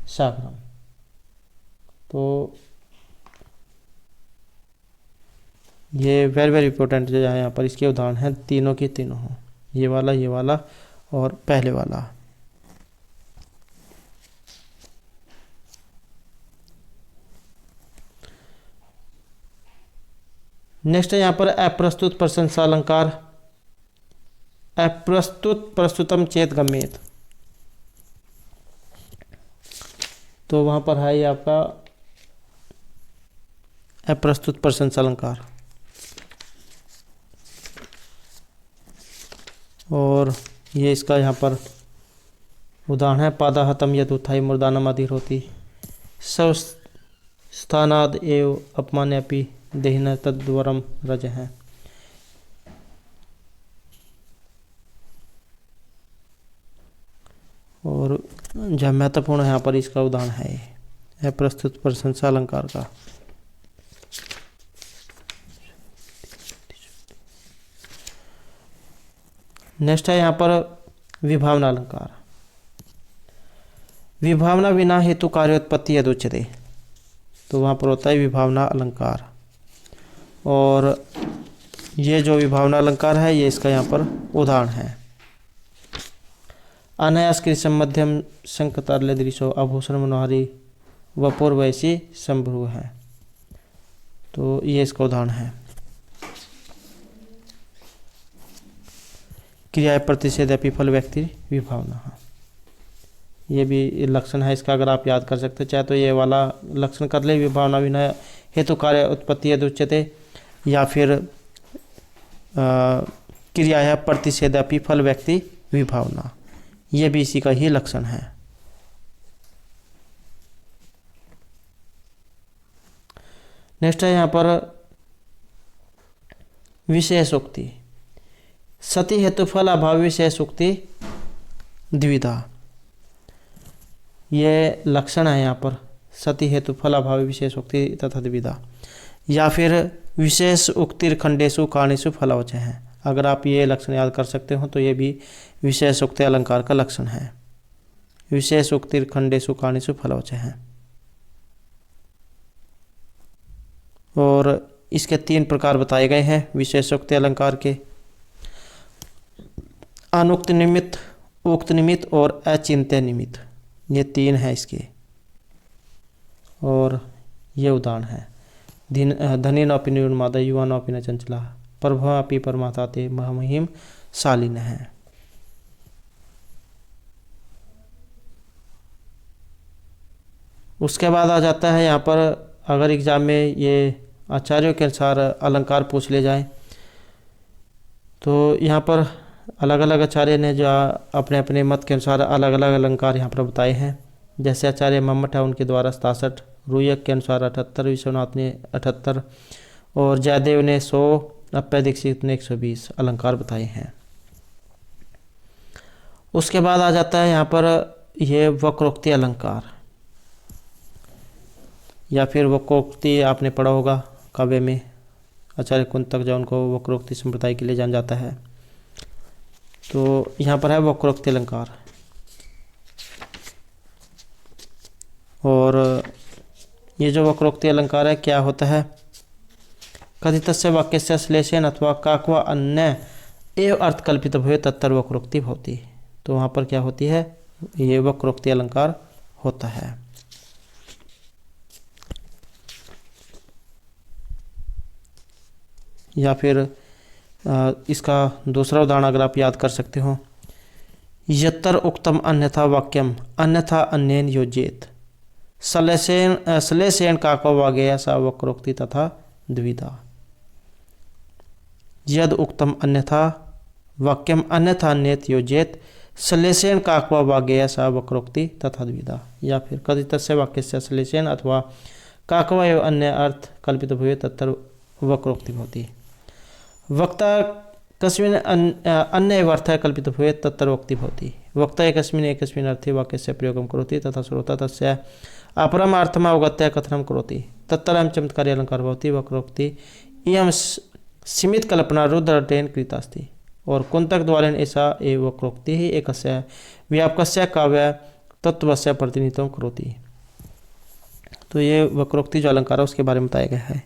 सागरम। तो ये वेरी वेरी इंपॉर्टेंट जो है यहाँ पर, इसके उदाहरण हैं तीनों के तीनों हों, ये वाला और पहले वाला। नेक्स्ट है यहाँ पर अप्रस्तुत प्रशंसा अलंकार, अप्रस्तुत प्रस्तुतम चेत गम्येत। तो वहाँ पर है ये आपका अप्रस्तुत प्रशंसा अलंकार। और ये इसका यहाँ पर उदाहरण है पादाहतम यदुत्थाय मूर्धानम अधिरोति सव स्थानाद एव अपमान्यपि देहिन तद्वरम रज है। और जो महत्वपूर्ण यहाँ पर इसका उदाहरण है प्रस्तुत प्रशंसा अलंकार का। नेक्स्ट है यहाँ पर विभावना अलंकार, विभावना बिना हेतु कार्योत्पत्ति यदुच्यते। तो वहाँ पर होता है विभावना अलंकार, और ये जो विभावना अलंकार है ये इसका यहाँ पर उदाहरण है। अनायास कृष्ण मध्यम शंकतार्ले दृशो आभूषण मनोहारी वपुर वैसी संभ्रू है। तो ये इसका उदाहरण है। क्रिया प्रतिषेध विफल व्यक्ति विभावना, ये भी लक्षण है इसका, अगर आप याद कर सकते चाहे तो ये वाला लक्षण कर ले, विभावना बिना हेतु कार्य उत्पत्ति यदुच्यते, या फिर क्रिया है प्रतिषेध विफल व्यक्ति विभावना, ये भी इसी का ही लक्षण है। नेक्स्ट है यहाँ पर विशेषोक्ति, सति हेतु फल अभाव विशेषोक्ति द्विधा। ये लक्षण है यहाँ पर, सति हेतु फल अभाव विशेषोक्ति तथा द्विधा, या फिर विशेष उक्तिर खंडेशु कारणेशु फलवचय है। अगर आप ये लक्षण याद कर सकते हो तो ये भी विशेष उक्ति अलंकार का लक्षण है। विशेष उक्तिर खंडेशु कारणेशु फलवचय है। और इसके 3 प्रकार बताए गए हैं विशेषोक्ति अलंकार के, अनुक्त निमित्त, उक्त निमित्त और अचिंत्य निमित्त, ये 3 हैं इसके। और ये उदाहरण है धनी नौपि निर्मादा युवा नौपि न चंचला प्रभवापि परमाता ते महमहिम शालिन है। उसके बाद आ जाता है यहाँ पर, अगर एग्जाम में ये आचार्यों के अनुसार अलंकार पूछ ले जाए तो यहाँ पर अलग अलग आचार्य ने जो अपने अपने मत के अनुसार अलग अलग अलंकार यहाँ पर बताए हैं। जैसे आचार्य मम्मट है उनके द्वारा 67, रूयक के अनुसार 78, विश्वनाथ ने 78 और जयदेव ने 100, अप्पय दीक्षित ने 120 अलंकार बताए हैं। उसके बाद आ जाता है यहाँ पर ये वक्रोक्ति अलंकार, या फिर वक्रोक्ति आपने पढ़ा होगा काव्य में, आचार्य कुंतक जो उनको वक्रोक्ति संप्रदाय के लिए जाना जाता है। तो यहाँ पर है वक्रोक्ति अलंकार। और ये जो वक्रोक्ति अलंकार है क्या होता है, कथितस्य वाक्यस्य श्लेषेण अथवा काक्वा अन्य एव अर्थ कल्पित भवे तत्तर वक्रोक्ति भवति। तो वहाँ पर क्या होती है, ये वक्रोक्ति अलंकार होता है। या फिर इसका दूसरा उदाहरण अगर आप याद कर सकते हो, यत्तर उक्तम अन्यथा वाक्यम अन्यथा अन्येन योज्येत श्लेषेण काको वागेय सा वक्रोक्ति तथा द्विधा। यद उक्तम अन्यथा वाक्यम अन्यथा अन्येत योज्येत श्लेषेण काको वागेय सा वक्रोक्ति तथा द्विधा। या फिर कथितस्य वाक्यस्य श्लेषेण अथवा काकवा एव अन्य अर्थ कल्पित भवे तत्र वक्रोक्ति भवति। वक्ता कस्मिन् अन्य एव अर्थः कल्पित भवे तत्र वक्ति भवति। वक्ता एकस्मिन् अर्थे वाक्यस्य प्रयोगं करोति तथा श्रोता तस्य अपरम् अर्थम् अवगत्य कथनं करोति तत्तरं चमत्कारी अलंकार भवति। वक्रोक्ति इयं सीमित कल्पना रुद्रटेन कृता अस्ति। और कुंतक द्वारा ऐसा एव वक्रोक्ति ही एकस्य व्यापकस्य काव्य तत्वस्य प्रतिनिधित्वं करोति। तो ये वक्रोक्ति जो अलंकार है उसके बारे में बताया गया है।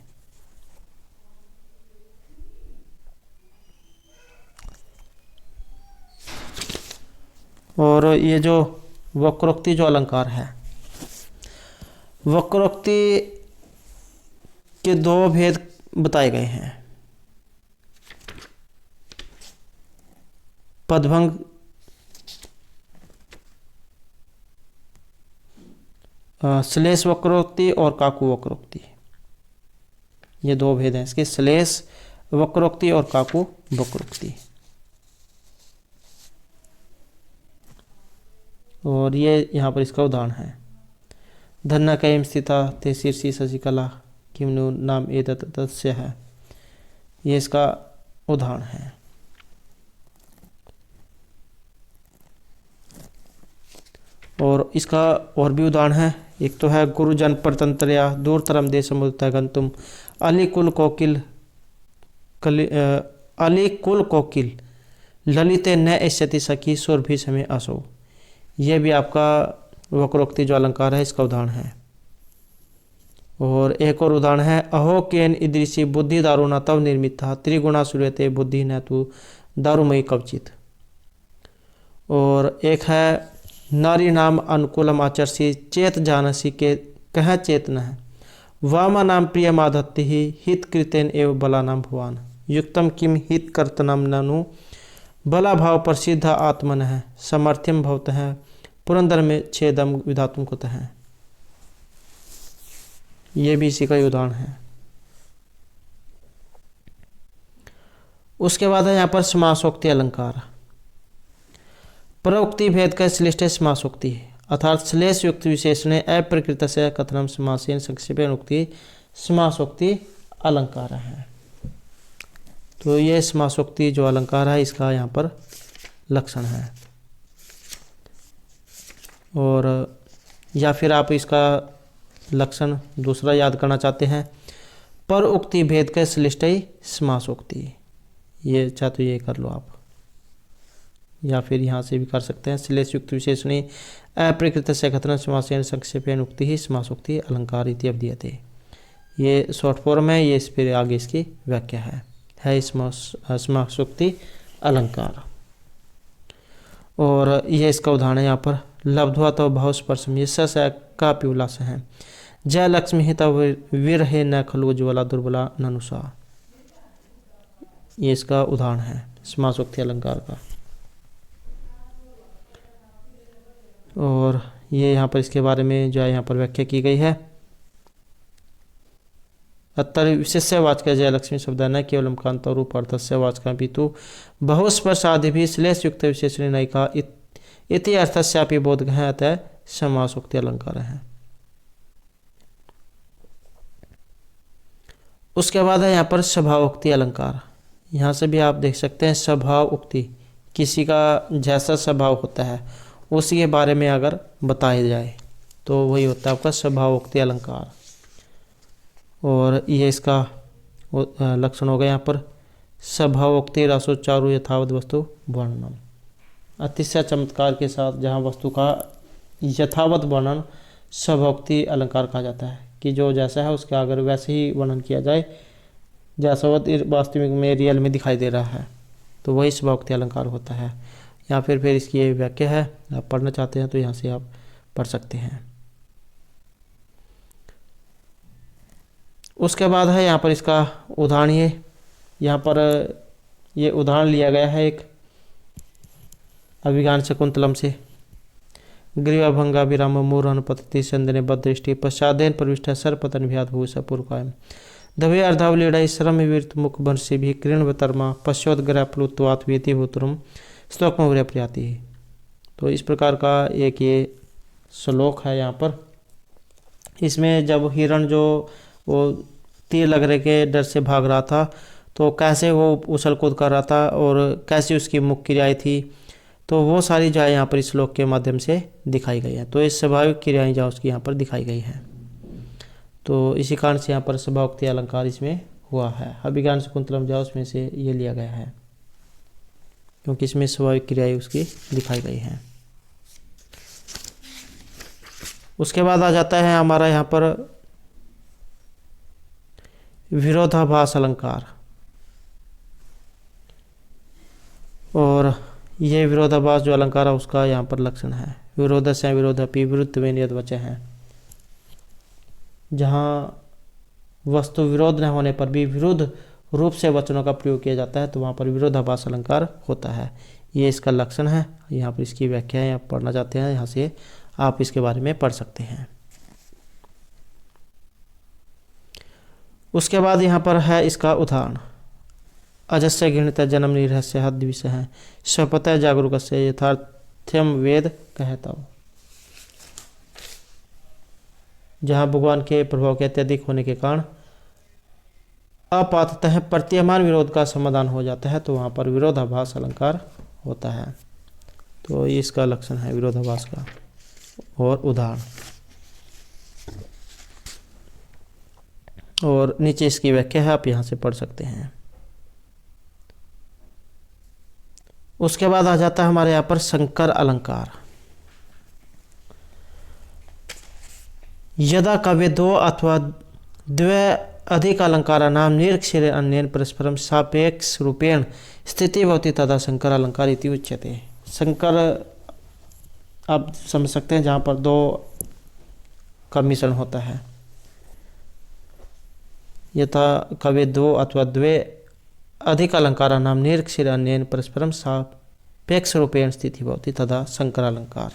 और ये जो वक्रोक्ति जो अलंकार है, वक्रोक्ति के दो भेद बताए गए हैं। पदभंग श्लेष वक्रोक्ति और काकू वक्रोक्ति, ये दो भेद हैं इसके, श्लेष वक्रोक्ति और काकू वक्रोक्ति। और ये यहाँ पर इसका उदाहरण है, धन्ना कयम स्थिता ते शीर्षि शशिकला किमनु नाम एतत् तस्य है, ये इसका उदाहरण है। और इसका और भी उदाहरण है, एक तो है गुरुजन परतंत्रया दूरतरम देशमुदिता गंतुम अलिकुल कोकिल ललिते न एष्यति सखी सुरभि समय असो। ये भी आपका वक्रोक्ति जो अलंकार है इसका उदाहरण है। और एक और उदाहरण है, अहो केन ईदृशी बुद्धि दारुणा तव निर्मिता त्रिगुणा सूर्यते बुद्धि न तू दारुमयी कवचित। और एक है, नारी नाम अनुकूलम आचरसी चेत जानसी के कह चेतन है वामा नाम प्रिय माधत्ति ही हित कृतेन एव बला नाम भुवान युक्तम किम हित कर्तनम ननु बला भाव प्रसिद्ध आत्मन है समर्थ्यम भवत है पुरंदर में छेदम विधातुम कुत है। ये भी इसी का उदाहरण है। उसके बाद है यहाँ पर समासोक्ति अलंकार। प्रोक्ति भेद का श्लिष्ट समासोक्ति है, अर्थात श्लेष युक्त विशेषण अप्रकृत से कथनम समासेन संक्षेपेण उक्ति समासोक्ति अलंकार है। तो ये समासोक्ति जो अलंकार है इसका यहाँ पर लक्षण है। और या फिर आप इसका लक्षण दूसरा याद करना चाहते हैं, पर उक्ति भेद का श्लिष्ट समासोक्ति, ये चाहे तो ये कर लो आप, या फिर यहाँ से भी कर सकते हैं। श्लेष युक्त विशेषणी अप्रकृत से कथन समासेन संक्षेपेण उक्ति ही समासोक्ति अलंकार इति अवधीयते। ये शॉर्ट फॉर्म है, ये इस फिर आगे इसकी व्याख्या है समासोक्ति अलंकार। और ये इसका उदाहरण है यहाँ पर, लब्ध्वा तो भावस्पर्शम ये स का पिउलास है जय लक्ष्मी हित विरहे न खलु ज्वला दुर्बला ननुषा। ये इसका उदाहरण है समासोक्ति अलंकार का। और ये यहाँ पर इसके बारे में जो है यहाँ पर व्याख्या की गई है। अत्तर विशेष्यवाचक जय लक्ष्मी शब्द न केवलम कांत रूप अर्थस्य वाचक पितु बहुस्पर्शादि भी श्लेष युक्त विशेषण नयिका इति अर्थस्यापि बोधगः अतः समासोक्ति अलंकार हैं। उसके बाद है यहाँ पर स्वभावोक्ति अलंकार। यहाँ से भी आप देख सकते हैं स्वभावोक्ति, किसी का जैसा स्वभाव होता है उसी के बारे में अगर बताया जाए तो वही होता है आपका स्वभावोक्ति अलंकार। और ये इसका लक्षण हो गया यहाँ पर स्वभावोक्ति रसोच्चारु यथावत वस्तु वर्णन। अतिशय चमत्कार के साथ जहाँ वस्तु का यथावत वर्णन स्वभावोक्ति अलंकार कहा जाता है, कि जो जैसा है उसके अगर वैसे ही वर्णन किया जाए जैसा वास्तविक में रियल में दिखाई दे रहा है तो वही स्वभावोक्ति अलंकार होता है। या फिर इसकी ये व्याख्या है, आप पढ़ना चाहते हैं तो यहाँ से आप पढ़ सकते हैं। उसके बाद है यहाँ पर इसका उदाहरण, यहाँ पर ये उदाहरण लिया गया है एक अभिज्ञान शकुंतलम से। ग्रीवाभंगा विराम मूर्हन पतति संदने बदृष्टि पश्चादेन प्रविष्ट सर्पतन भ्यात भूषा पूर्वकायम दभे अर्धावलीड़ा श्रम वीर्त मुख वंशी भी कृण्वतर्मा पश्चोदग्रह प्लुत्वात् व्यति भूतरम स्तोकमौर्य प्रयाति। तो इस प्रकार का एक ये श्लोक है यहाँ पर। इसमें जब हिरण जो वो तीर लगने के डर से भाग रहा था तो कैसे वो उछल कूद कर रहा था और कैसी उसकी मुख क्रियाएं थी, तो वो सारी जो है यहाँ पर इस श्लोक के माध्यम से दिखाई गई है। तो इस स्वाभाविक क्रियाएं जो उसकी यहाँ पर दिखाई गई हैं, तो इसी कारण से यहाँ पर स्वभावोक्ति अलंकार इसमें हुआ है। अभिज्ञान शकुंतलम जो उसमें से ये लिया गया है, क्योंकि इसमें स्वाभाविक क्रियाएं उसकी दिखाई गई हैं। उसके बाद आ जाता है हमारा यहाँ पर विरोधाभास अलंकार। और ये विरोधाभास जो अलंकार है उसका यहाँ पर लक्षण है विरोध से विरोधपि विरुद्ध में नियत वचन है। जहाँ वस्तु विरोध न होने पर भी विरुद्ध रूप से वचनों का प्रयोग किया जाता है तो वहाँ पर विरोधाभास अलंकार होता है। ये इसका लक्षण है। यहाँ पर इसकी व्याख्या है, आप पढ़ना चाहते हैं यहाँ से आप इसके बारे में पढ़ सकते हैं। उसके बाद यहाँ पर है इसका उदाहरण अजस्य घृणित जन्म निरहस्य हद विषय है स्वपतः जागरूक से यथार्थ्यम वेद कहता हो। जहाँ भगवान के प्रभाव के अत्यधिक होने के कारण अपाततः प्रतीयमान विरोध का समाधान हो जाता है तो वहाँ पर विरोधाभास अलंकार होता है। तो ये इसका लक्षण है विरोधाभास का। और उदाहरण और नीचे इसकी व्याख्या है, आप यहाँ से पढ़ सकते हैं। उसके बाद आ जाता है हमारे यहाँ पर संकर अलंकार। यदा काव्य दो अथवा द्वे अधिक अलंकार नाम निरक्षर अन्येन परस्परम सापेक्ष रूपेण स्थिति भवति तदा संकर अलंकार इति उच्यते। संकर आप समझ सकते हैं जहाँ पर दो का मिश्रण होता है। यथा कवे दो अथवा द्वे अधिक अलंकार नाम निरक्षर अन्येन परस्परम सापेक्ष रूपेण स्थिति भवति तदा संकर अलंकार।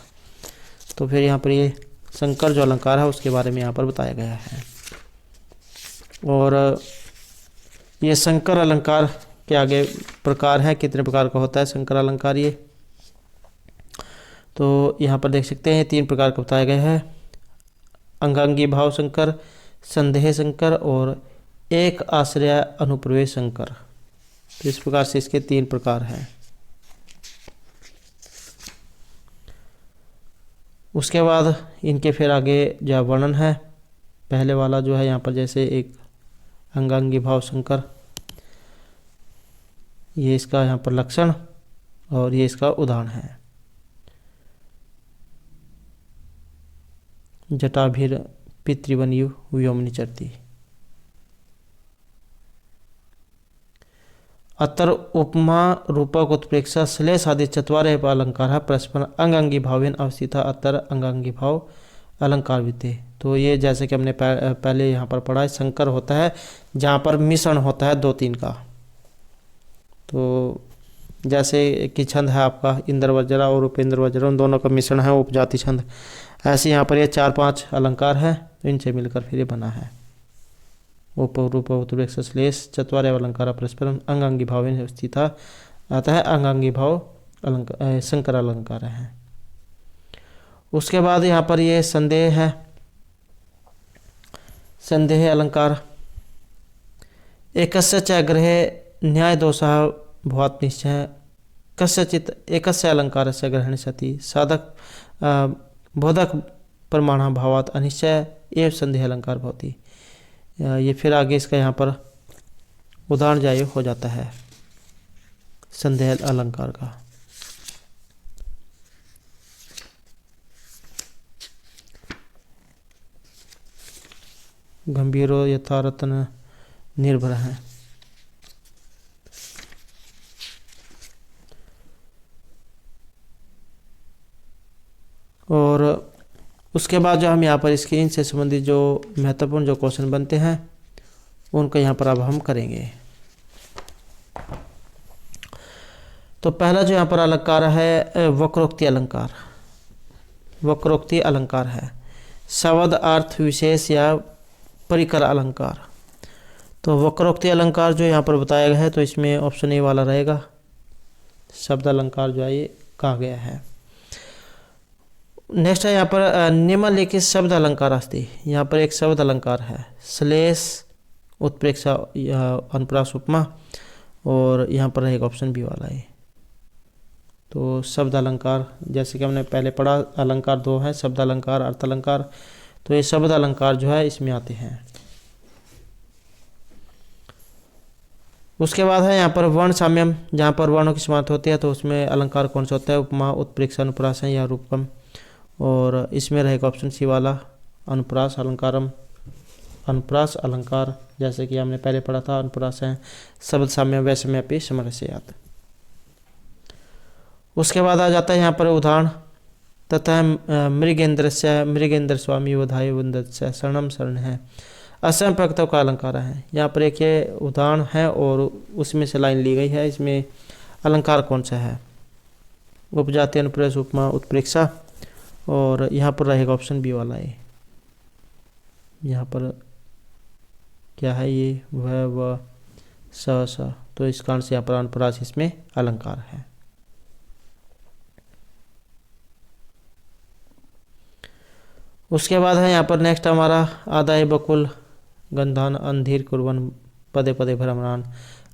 तो फिर यहाँ पर ये संकर जो अलंकार है उसके बारे में यहाँ पर बताया गया है। और ये संकर अलंकार के आगे प्रकार है, कितने प्रकार का होता है संकर अलंकार ये, तो यहाँ पर देख सकते हैं 3 प्रकार का बताया गया है। अंगांगी भाव संकर, संदेह संकर और एक आश्रय अनुप्रवेश संकर। तो इस प्रकार से इसके 3 प्रकार हैं। उसके बाद इनके फिर आगे जो वर्णन है, पहले वाला जो है यहाँ पर जैसे एक अंगांगी भाव संकर, ये इसका यहाँ पर लक्षण और ये इसका उदाहरण है। जटाभिर पितृवन्यु व्योमनि चरती। अतर उपमा रूपक उत्प्रेक्षा श्लेष आदि चत्वारे अलंकार परस्पर अंगांगी भावेन अवस्थिता अतर अंगांगी भाव अलंकार विद्ये। तो ये जैसे कि हमने पहले यहाँ पर पढ़ा है, संकर होता है जहाँ पर मिश्रण होता है 2-3 का। तो जैसे कि छंद है आपका इंद्र वज्रा और उपेंद्र वज्रा, उन दोनों का मिश्रण है उपजाति छंद। ऐसे यहाँ पर ये 4-5 अलंकार है, तो इनसे मिलकर फिर ये बना है रूप उत्प्रेक्षा श्लेष चत्वारे अलंकार परस्परम अंगांगी भावेन स्थिता अतः अंगांगी भाव अलंकार संकर अलंकार है। उसके बाद यहाँ पर ये संदेह है, संदेह अलंकार। एकस्य च ग्रहे न्याय दोषः भवात् निश्चय कस्यचित् एकस्य अलंकारस्य ग्रहणे सति साधक बोधक प्रमाणः भावात् अनिश्चय एवं संदेह अलंकार भवति। ये फिर आगे इसका यहाँ पर उदाहरण जाय हो जाता है संदेह अलंकार का। गंभीरो यथा रत्न निर्भर है। और उसके बाद जो हम यहाँ पर इसके इनसे संबंधित जो महत्वपूर्ण जो क्वेश्चन बनते हैं उनको यहाँ पर अब हम करेंगे। तो पहला जो यहाँ पर अलंकार है वक्रोक्ति अलंकार। वक्रोक्ति अलंकार है शब्द अर्थ विशेष या परिकर अलंकार। तो वक्रोक्ति अलंकार जो यहाँ पर बताया गया है तो इसमें ऑप्शन ए वाला रहेगा। शब्द अलंकार जो है ये कहा गया है। नेक्स्ट है यहाँ पर निम्नलिखित शब्द अलंकार अस्ति। यहाँ पर एक शब्द अलंकार है श्लेष उत्प्रेक्षा अनुप्रास उपमा, और यहाँ पर रहेगा ऑप्शन बी वाला है। तो शब्द अलंकार जैसे कि हमने पहले पढ़ा, अलंकार दो है, शब्द अलंकार अर्थ अलंकार। तो ये शब्द अलंकार जो है इसमें आते हैं। उसके बाद है यहाँ पर वर्ण साम्यम, जहाँ पर वर्णों की समानता होती है तो उसमें अलंकार कौन सा होता है, उपमा उत्प्रेक्षा अनुप्रास है या रूपकम। और इसमें रहेगा ऑप्शन सी वाला अनुप्रास अलंकारम। अनुप्रास अलंकार जैसे कि हमने पहले पढ़ा था, अनुप्रास है शब्द साम्य वैषम्यपि समरस्यात्। उसके बाद आ जाता है यहाँ पर उदाहरण तथा मृगेंद्र स्वामी वधाय वंदस्य शरणम शरण है असम प्रक्तव का अलंकार है। यहाँ पर एक ये उदाहरण है और उसमें से लाइन ली गई है। इसमें अलंकार कौन सा है, उपजाति अनुप्रेस उपमा उत्प्रेक्षा, और यहाँ पर रहेगा ऑप्शन बी वाला है। यहाँ पर क्या है ये वह स। तो इस कारण से यहाँ पर अनुप्रास इसमें अलंकार है। उसके बाद है यहाँ पर नेक्स्ट हमारा आदाय बकुल गंधान अंधीर कुर्बन पदे पदे भ्रमरान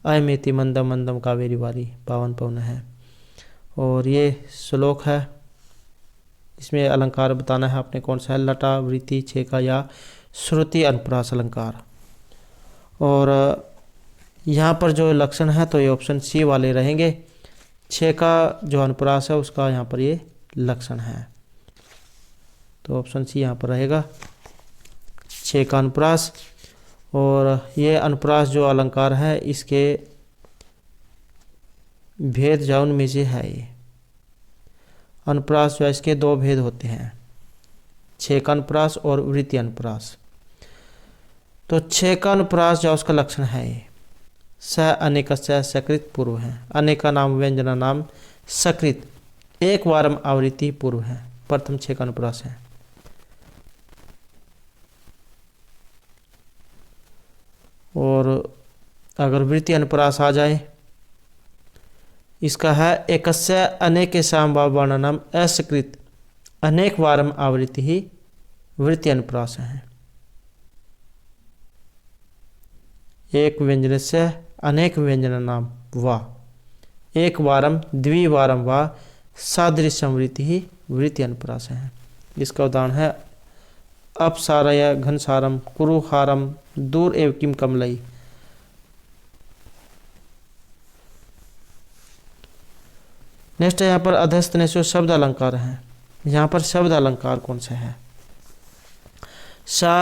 अयमेति मंदम मंदम कावेरी वारी पावन पवन है। और ये श्लोक है, इसमें अलंकार बताना है आपने कौन सा है, लटा वृत्ति छेका या श्रुति अनुप्रास अलंकार। और यहाँ पर जो लक्षण है तो ये ऑप्शन सी वाले रहेंगे। छेका जो अनुप्रास है उसका यहाँ पर ये लक्षण है, तो ऑप्शन सी यहाँ पर रहेगा छेका अनुप्रास। और ये अनुप्रास जो अलंकार है इसके भेद जाउन में से है। ये अनुप्रास जो है इसके दो भेद होते हैं, छेका अनुप्रास और वृत्ति अनुप्रास। तो छेका अनुप्रास जो उसका लक्षण है ये स अनेकस्य सकृत पूर्व है। अनेका नाम व्यंजना नाम सकृत एक वारम आवृत्ति पूर्व है। प्रथम छेका अनुप्रास है। और अगर वृत्ति अनुप्रास आ जाए इसका है एकस्य अनेक सामभाव वर्णनम असकृत अनेक वारम आवृत्ति ही वृत्ति अनुप्रास है। एक व्यंजन से अनेक व्यंजन नाम वा एक वारम द्विवारम वा सादृश्यम वृत्ति ही वृत्ति अनुप्रास है। इसका उदाहरण है अपसारय घनसारम कुरुहारम दूर एव किम कमलई। नेक्स्ट है यहाँ पर अधस्तनेशो शब्द अलंकार है। यहाँ पर शब्द अलंकार कौन सा है, सा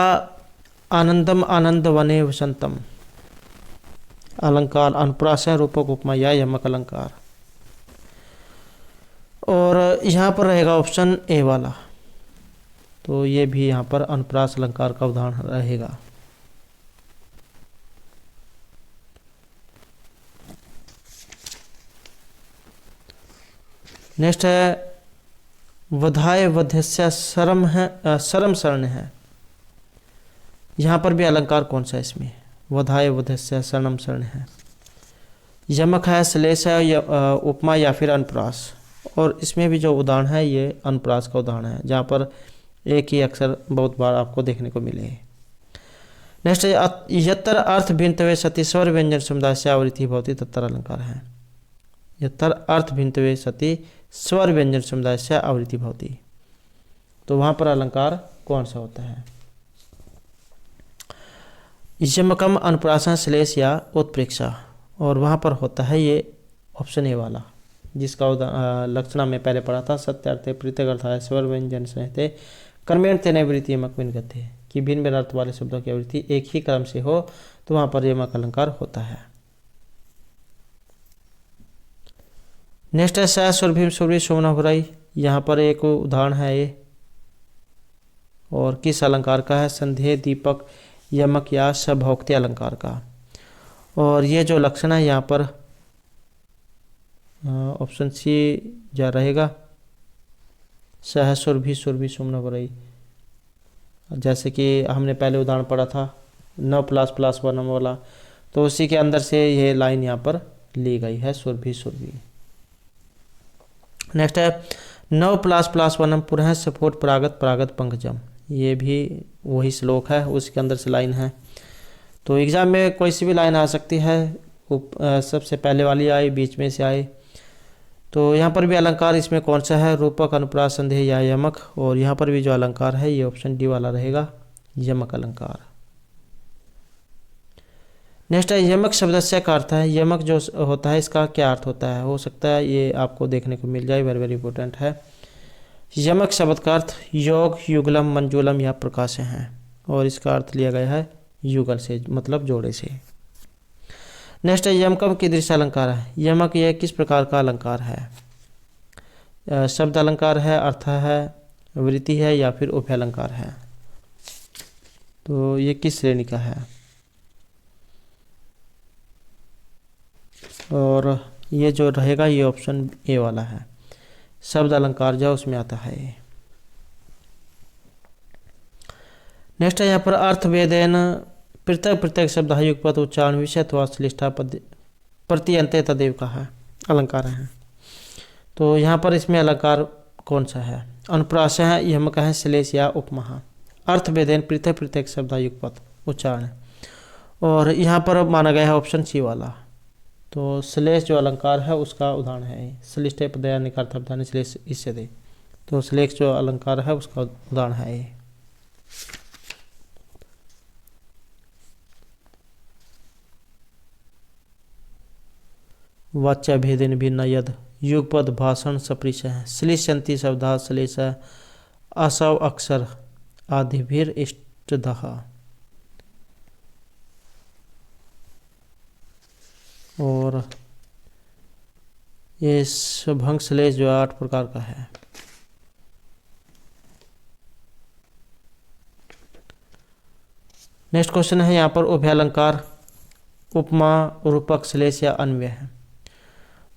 आनंदम आनंद वने वसंतम अलंकार अनुप्रास है रूपक उपमा या यमक अलंकार। और यहाँ पर रहेगा ऑप्शन ए वाला, तो ये भी यहाँ पर अनुप्रास अलंकार का उदाहरण रहेगा। नेक्स्ट है वधाय वध्यस्य शरम है शरम शरण है। यहाँ पर भी अलंकार कौन सा है, इसमें वधाय वध्यस्य शरणम शरण है। यमक है श्लेष है उपमा या फिर अनुप्रास। और इसमें भी जो उदाहरण है ये अनुप्रास का उदाहरण है, जहाँ पर एक ही अक्षर बहुत बार आपको देखने को मिले। नेक्स्ट है यत्र अर्थ भिन्नत्वे सति स्वर व्यंजन समुदाय से आवृत्ति भवति तत्र अलंकार है। यत्र अर्थ भिन्नत्वे सति स्वर व्यंजन समुदाय से आवृत्ति भवति, तो वहाँ पर अलंकार कौन सा होता है? यमकम अनुप्रासन श्लेष या उत्प्रेक्षा, और वहाँ पर होता है ये ऑप्शन ए वाला, जिसका लक्षणा में पहले पढ़ा था। सत्य अर्थ पृथक अर्थ है स्वर व्यंजन संहिते कर्मेण तेन वृत्ति यमक भिन्न गति, कि भिन्न भिन्न अर्थ वाले शब्दों की आवृत्ति एक ही क्रम से हो तो वहाँ पर यमक अलंकार होता है। नेक्स्ट है स सुरभि सुरभि शोभना बुराई, यहाँ पर एक उदाहरण है ये, और किस अलंकार का है? संधेय दीपक यमक या सभोक्ति अलंकार का। और ये जो लक्षण है यहाँ पर ऑप्शन सी जा रहेगा, सह सुरभि सुरभि शोभना बुराई। जैसे कि हमने पहले उदाहरण पढ़ा था न प्लस प्लस वर्णम वाला, तो उसी के अंदर से ये लाइन यहाँ पर ली गई है, सुरभि सुरभि। नेक्स्ट है नव प्लस प्लस वर्णम पुनः स्फोट प्रागत प्रागत पंकजम, ये भी वही श्लोक है, उसके अंदर से लाइन है। तो एग्जाम में कोई सी भी लाइन आ सकती है, सबसे पहले वाली आए, बीच में से आए। तो यहाँ पर भी अलंकार इसमें कौन सा है? रूपक अनुप्रास संदेह या यमक, और यहाँ पर भी जो अलंकार है ये ऑप्शन डी वाला रहेगा, यमक अलंकार। नेक्स्ट है यमक शब्दस्य का अर्थ है। यमक जो होता है इसका क्या अर्थ होता है? हो सकता है ये आपको देखने को मिल जाए, वेरी वेरी इंपॉर्टेंट है। यमक शब्द का अर्थ योग युगलम मंजूलम या प्रकाश है, और इसका अर्थ लिया गया है युगल से, मतलब जोड़े से। नेक्स्ट है यमकम कीदृश अलंकार है। यमक यह किस प्रकार का अलंकार है? शब्द अलंकार है, अर्थ है, वृत्ति है, या फिर उभय अलंकार है? तो ये किस श्रेणी का है? और ये जो रहेगा ये ऑप्शन ए वाला है, शब्द अलंकार जो उसमें आता है। नेक्स्ट है यहाँ पर अर्थ वेदेन पृथक पृथक शब्द युगपद उच्चारण विषयत्वा श्लिष्ठा प्रत्यंते तदेव का है अलंकार है। तो यहाँ पर इसमें अलंकार कौन सा है? अनुप्रास है, यमक है, श्लेष या उपमा। अर्थ वेदेन पृथक पृथक शब्द युगपद उच्चारण, और यहाँ पर माना गया है ऑप्शन सी वाला। तो श्लेष जो अलंकार है उसका उदाहरण है, श्लिष्टे पदया निकार्थानि श्लेष इससे दे, तो श्लेष जो अलंकार है उसका उदाहरण है ये। वाच्य भेदेन भिन्न यद युगपद भाषण सपृश है, श्लिष्यन्ति शब्दा श्लेष असव अक्षर आदिभिर इष्टदः। और ये भंग श्लेष जो 8 प्रकार का है। नेक्स्ट क्वेश्चन है यहाँ पर उभय अलंकार उपमा रूपक श्लेष या अन्वय है।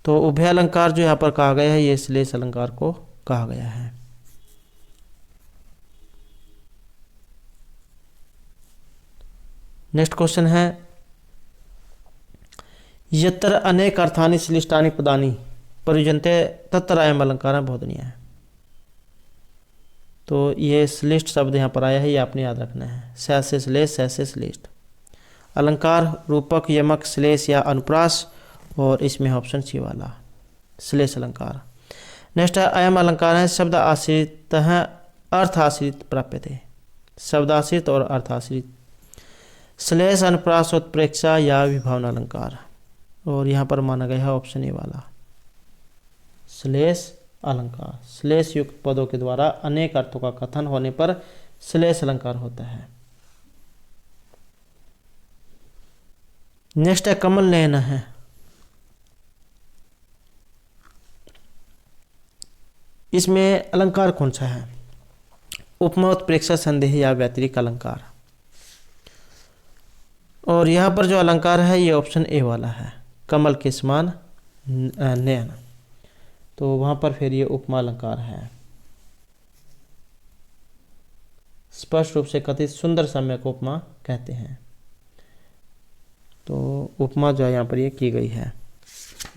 तो उभय अलंकार जो यहाँ पर कहा गया है ये श्लेष अलंकार को कहा गया है। नेक्स्ट क्वेश्चन है यत्र अनेक अर्थानि श्लिष्टानि पदानि प्रयुज्यन्ते तत्र अयम् अलंकारः बोधनीय है। तो ये श्लिष्ट शब्द यहाँ पर आया है, ये आपने याद रखना है। स से श्लेष, स से श्लिष्ट। अलंकार रूपक यमक श्लेष या अनुप्रास, और इसमें ऑप्शन सी वाला श्लेष अलंकार। नेक्स्ट है अयम अलंकार है शब्द आश्रित है अर्थ आश्रित प्राप्यते, शब्द आश्रित और अर्थ आश्रित। श्लेष अनुप्रास उत्प्रेक्षा या विभावना अलंकार, और यहाँ पर माना गया है ऑप्शन ए वाला श्लेष अलंकार। श्लेष युक्त पदों के द्वारा अनेक अर्थों का कथन होने पर श्लेष अलंकार होता है। नेक्स्ट है कमल नयन है। इसमें अलंकार कौन सा है? उपमा उत्प्रेक्षा संदेह या व्यतिरिक्त अलंकार, और यहाँ पर जो अलंकार है ये ऑप्शन ए वाला है, कमल के समान नयन। तो वहाँ पर फिर ये उपमा अलंकार है। स्पष्ट रूप से कथित सुंदर सम्यक उपमा कहते हैं। तो उपमा जो है यहाँ पर ये की गई है,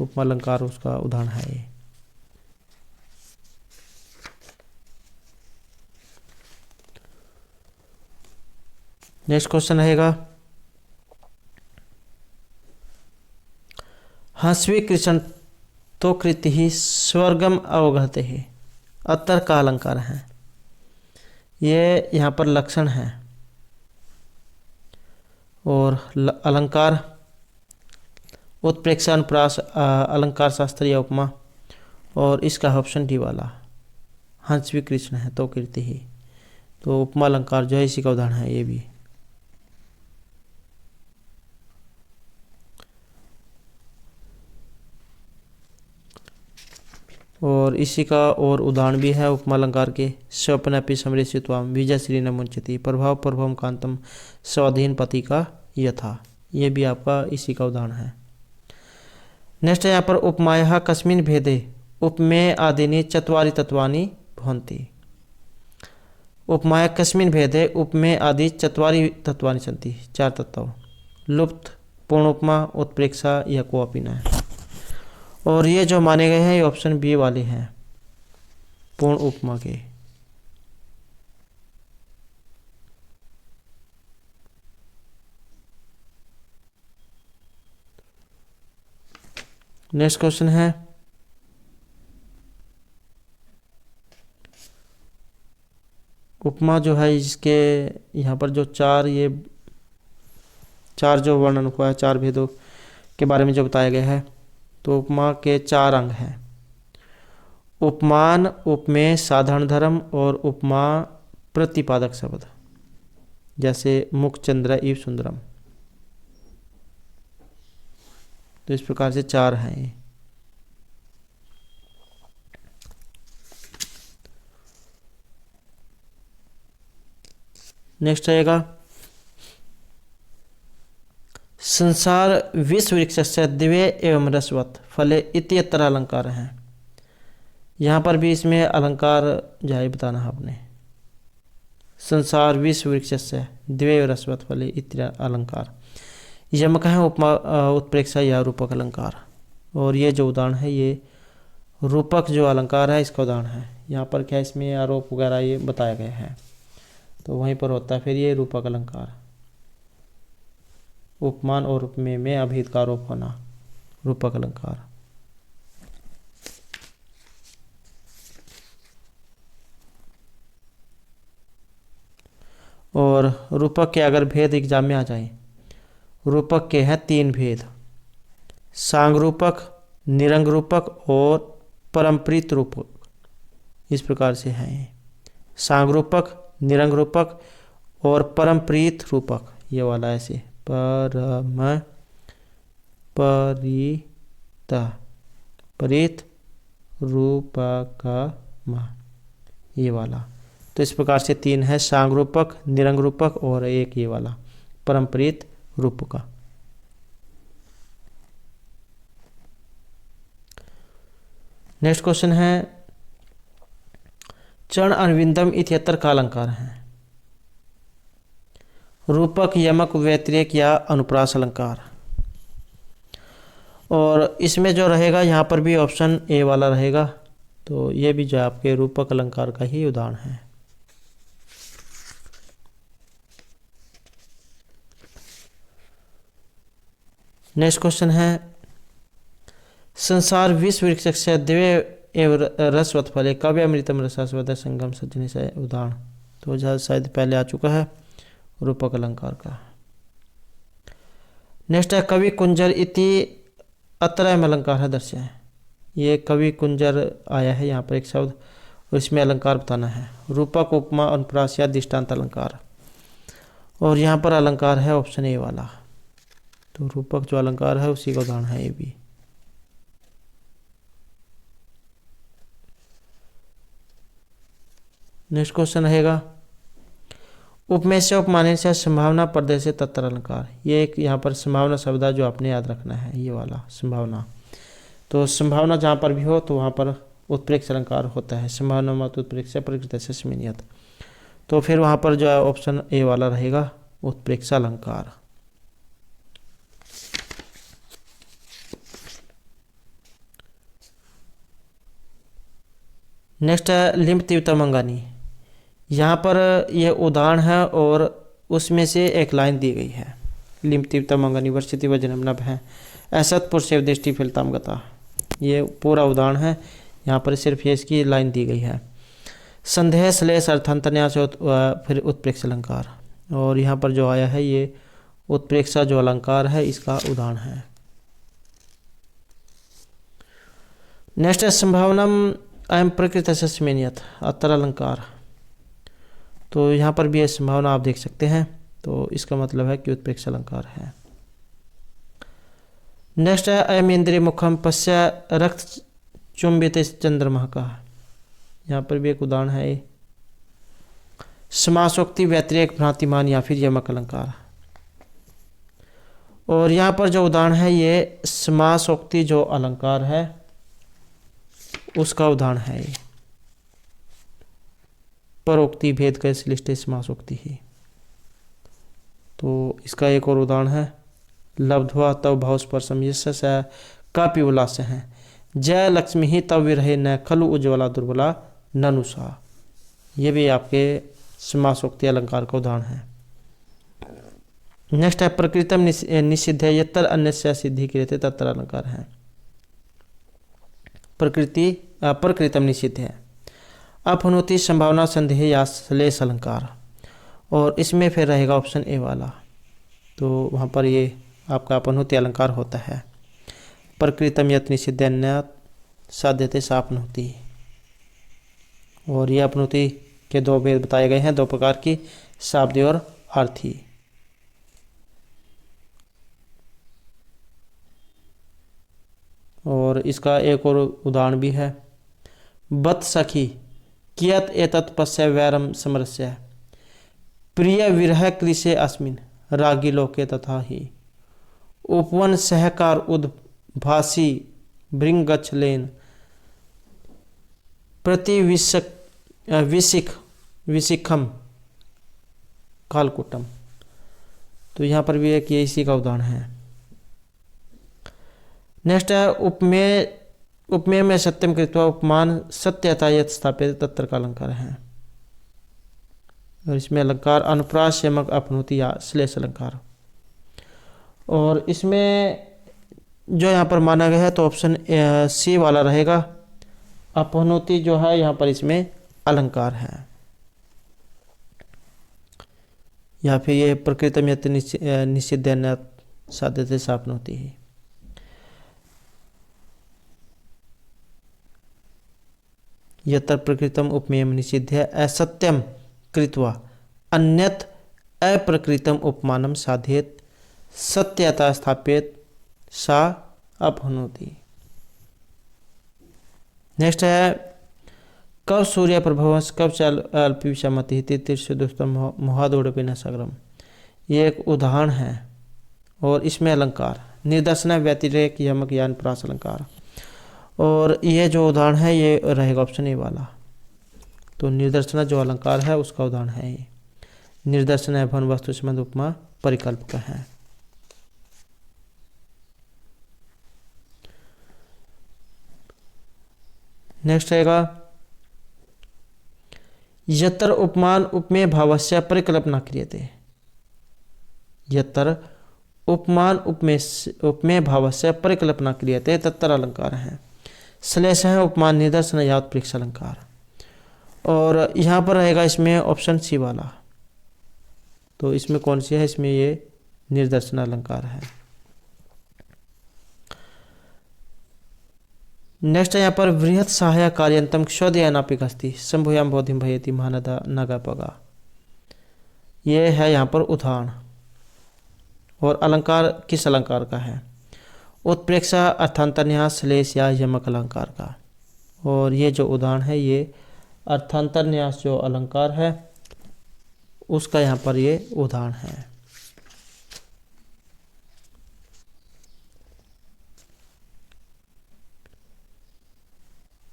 उपमा अलंकार उसका उदाहरण है ये। नेक्स्ट क्वेश्चन रहेगा, हंसवी कृष्ण तो कृति ही स्वर्गम अवगत ही, अतर का अलंकार है। ये यहाँ पर लक्षण है और अलंकार उत्प्रेक्षा अनुप्रास अलंकार शास्त्र या उपमा, और इसका ऑप्शन डी वाला हंसवी कृष्ण है तो कृति ही, तो उपमा अलंकार जो है इसी का उदाहरण है ये भी। और इसी का और उदाहरण भी है उपमा अलंकार के, स्वप्नपि समरेशित्वाम विजयश्री न मुंचति प्रभाव प्रभवम कांतम स्वाधीन पति का यथा, ये भी आपका इसी का उदाहरण है। नेक्स्ट है यहाँ पर उपमाया कस्मिन भेदे उपमेय आदिनी चत्वारि तत्वानि भवन्ति। उपमाया कस्मिन भेदे उपमेय आदि चत्वारि तत्वानि सन्ति, चार तत्व, लुप्त, पूर्ण उपमा, उत्प्रेक्षा या कोअपि न। और ये जो माने गए हैं ये ऑप्शन बी वाले हैं, पूर्ण उपमा के। नेक्स्ट क्वेश्चन है, उपमा जो है इसके यहाँ पर जो चार जो वर्णन हुआ है, चार भेदों के बारे में जो बताया गया है, तो उपमा के चार अंग हैं, उपमान, उपमेय, साधारण धर्म और उपमा प्रतिपादक शब्द, जैसे मुख चंद्र इव सुंदरम। तो इस प्रकार से चार हैं ये। नेक्स्ट आएगा, संसार विश्व वृक्षस्य दिव्य एवं रसवत फले इत्यत्र अलंकार हैं। यहाँ पर भी इसमें अलंकार जाए बताना है आपने, संसार विश्व वृक्षस्य दिव्य एवं रसवत फले इत्य अलंकार, यमक है उपमा उत्प्रेक्षा या रूपक अलंकार। और ये जो उदाहरण है ये रूपक जो अलंकार है इसका उदाहरण है। यहाँ पर क्या इसमें आरोप वगैरह ये बताया गया है, तो वहीं पर होता है फिर ये रूपक अलंकार, उपमान और उपमेय में अभेद का आरोप होना, रूपक अलंकार। और रूपक के अगर भेद एग्जाम में आ जाए, रूपक के हैं तीन भेद, सांग रूपक, निरंग रूपक और परम्परित रूपक, इस प्रकार से हैं सांग रूपक, निरंग रूपक और परम्परित रूपक, ये वाला ऐसे परम परित रूपक ये वाला। तो इस प्रकार से तीन है, सांग रूपक, निरंग रूपक और एक ये वाला परम्परित रूपक। नेक्स्ट क्वेश्चन है, चरण अरविंदम इत्यत्र का अलंकार है। रूपक, यमक, व्यतिरेक या अनुप्रास अलंकार। और इसमें जो रहेगा यहाँ पर भी ऑप्शन ए वाला रहेगा, तो ये भी जो आपके रूपक अलंकार का ही उदाहरण है। नेक्स्ट क्वेश्चन है, संसार विश्व वृक्ष दिव्य एवं रसवत फले काव्य अमृतम रसास्वद संगम सज्जनी से उदाहरण, तो जहाँ शायद पहले आ चुका है रूपक अलंकार का। नेक्स्ट है, कवि कुंजर इति अत्रयम अलंकार है दर्शय। ये कवि कुंजर आया है यहाँ पर एक शब्द, और इसमें अलंकार बताना है, रूपक, उपमा, अनुप्रास या दृष्टांत अलंकार। और यहाँ पर अलंकार है ऑप्शन ए वाला, तो रूपक जो अलंकार है उसी का उदाहरण है ये भी। नेक्स्ट क्वेश्चन रहेगा, उपमेय से उपमाने से संभावना पर्दे से तत्पर अलंकार। ये एक यहाँ पर संभावना शब्द है जो आपने याद रखना है, ये वाला संभावना। तो संभावना जहाँ पर भी हो तो वहाँ पर उत्प्रेक्ष अलंकार होता है, संभावना मत उत्प्रेक्ष प्रकृति से स्मिनियत। तो फिर वहाँ पर जो है ऑप्शन ए वाला रहेगा उत्प्रेक्ष अलंकार। नेक्स्ट है लिम्ब तीव्रता मंगानी। यहाँ पर यह उदाहरण है और उसमें से एक लाइन दी गई है। लिम तीव्रतम यूनिवर्सिटी वजनम नभ है असत पुरुष दृष्टि फिलताम गता। ये पूरा उदाहरण है, यहाँ पर सिर्फ ये इसकी लाइन दी गई है। संदेह श्लेष अर्थांतन्यास फिर उत्प्रेक्ष अलंकार, और यहाँ पर जो आया है ये उत्प्रेक्षा जो अलंकार है इसका उदाहरण है। नेक्स्ट है संभावनम अयम प्रकृत सस्मेनियत अतर अलंकार। तो यहाँ पर भी ये संभावना आप देख सकते हैं, तो इसका मतलब है कि उत्प्रेक्ष अलंकार है। नेक्स्ट है अयम इंद्रिय मुखम पश्य रक्त चुंबित चंद्रमा का। यहाँ पर भी एक उदाहरण है समासोक्ति व्यतिरेक भ्रांतिमान या फिर यमक अलंकार। और यहाँ पर जो उदाहरण है ये समासोक्ति जो अलंकार है उसका उदाहरण है ये। परोक्ति भेद का श्लिष्टे समासोक्ति ही। तो इसका एक और उदाहरण है लब्ध्वा तव भाव स्पर्शम यश कापि उल्लास है जय लक्ष्मी ही तव विरहे न खलु उज्ज्वला दुर्बला ननुषा। ये भी आपके समासोक्ति अलंकार का उदाहरण है। नेक्स्ट है प्रकृतम निषिद्ध है यत्तर अन्य सिद्धि क्रियते तत्तर अलंकार है। प्रकृतम निषिद्ध है अपनुति संभावना संदेह या श्लेष अलंकार, और इसमें फिर रहेगा ऑप्शन ए वाला। तो वहाँ पर ये आपका अपनुति अलंकार होता है। प्रकृतम यत् निषिद्धन्यात् साध्यते सापनुति, और ये अपनुति के दो भेद बताए गए हैं, दो प्रकार की, शाब्दी और अर्थी। और इसका एक और उदाहरण भी है बत सखी कियत एतत् पश्य वैरम समरस्य प्रिय विरह कृषे अस्मिन रागी लोके तथा ही उपवन सहकार उद्भासी भृंगच्छलेन प्रति विशिखम कालकुटम। तो यहाँ पर भी एक ये इसी का उदाहरण है। नेक्स्ट है उपमेय में सत्यम कृत्वा उपमान सत्यता यत् स्थापित तत्र का अलंकार है, और इसमें अलंकार अनुप्रास यमक अपनुति या श्लेष अलंकार। और इसमें जो यहाँ पर माना गया है तो ऑप्शन सी वाला रहेगा। अपनुति जो है यहाँ पर इसमें अलंकार है, या फिर ये प्रकृतम यत् निषिद्ध साध्यते सापनोति ही। यत्र प्रकृतम उपमेयम निषिद्ध असत्यम कृत्वा अन्यत अप्रकृतम उपमानम साधयेत सत्यता स्थापित सा अपहनोति। नेक्स्ट है कब सूर्य प्रभवंश कब चल अल्पविषमति तीर्थदुष्टम मोहादोड़पिन सागरम। ये एक उदाहरण है, और इसमें अलंकार निदर्शन व्यतिरेक यमक या अनुप्रास अलंकार। और ये जो उदाहरण है ये रहेगा ऑप्शन ए वाला। तो निर्दर्शन जो अलंकार है उसका उदाहरण है ये। निर्दर्शन है भन वस्तु संबंध उपमा परिकल्प का है। नेक्स्ट रहेगा यत्र उपमान उपमेय भावस्य परिकल्पना क्रियते। यत्र उपमान उपमेय भावस्य परिकल्पना क्रियते तत्र अलंकार है। श्लेष है उपमान निदर्शन या उत्प्रेक्ष अलंकार। और यहाँ पर रहेगा इसमें ऑप्शन सी वाला। तो इसमें कौन सी है? इसमें ये निर्दर्शन अलंकार है। नेक्स्ट है यहाँ पर बृहत सहाय कार्यंतम क्षोदयानापिक अस्ति शंभुयाम बोधिम भयति महानदा नगापगा। ये है यहाँ पर उदाहरण। और अलंकार किस अलंकार का है? उत्प्रेक्षा अर्थांतरन्यास श्लेष या यमक अलंकार का। और ये जो उदाहरण है ये अर्थांतरन्यास जो अलंकार है उसका यहाँ पर ये उदाहरण है।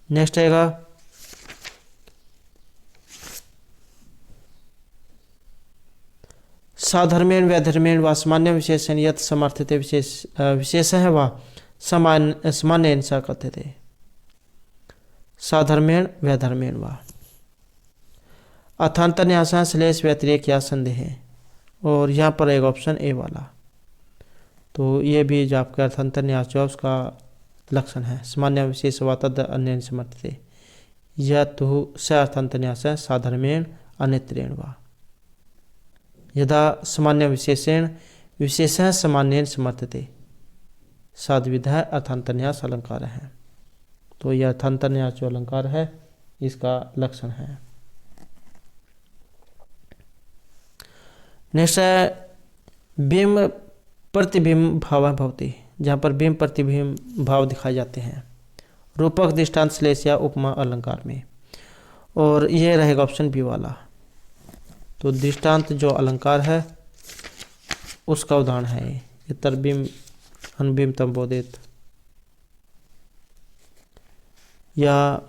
नेक्स्ट आएगा साधर्मेण वैधर्मेण व सामान्य विशेषण यत् समर्थते विशेष है व सामान्य सा कथ्यते। साधर्मेण वैधर्मेण व अर्थांतरन्यास श्लेष व्यतिरेक या संदेह। और यहाँ पर एक ऑप्शन ए वाला, तो ये भी जो आपका अर्थांतरन्यास जो है उसका लक्षण है। सामान्य विशेषवातद अन्य समर्थते यह तो स अर्थांतरन्यास साधर्मेण अन्यत्रेण वा। यदा सामान्य विशेषण विशेषण सामान्येन समर्थते साधविधा अर्थांतरन्यास अलंकार है। तो यह अर्थांतरन्यास जो अलंकार है इसका लक्षण है। नेक्स्ट है बिंब प्रतिबिंब भाव भवति, जहाँ पर बिंब प्रतिबिंब भाव दिखाए जाते हैं रूपक दृष्टांत श्लेष या उपमा अलंकार में। और ये रहेगा ऑप्शन बी वाला। तो दृष्टांत जो अलंकार है उसका उदाहरण है ये तरबिंब अनबिंब तम बोधित, या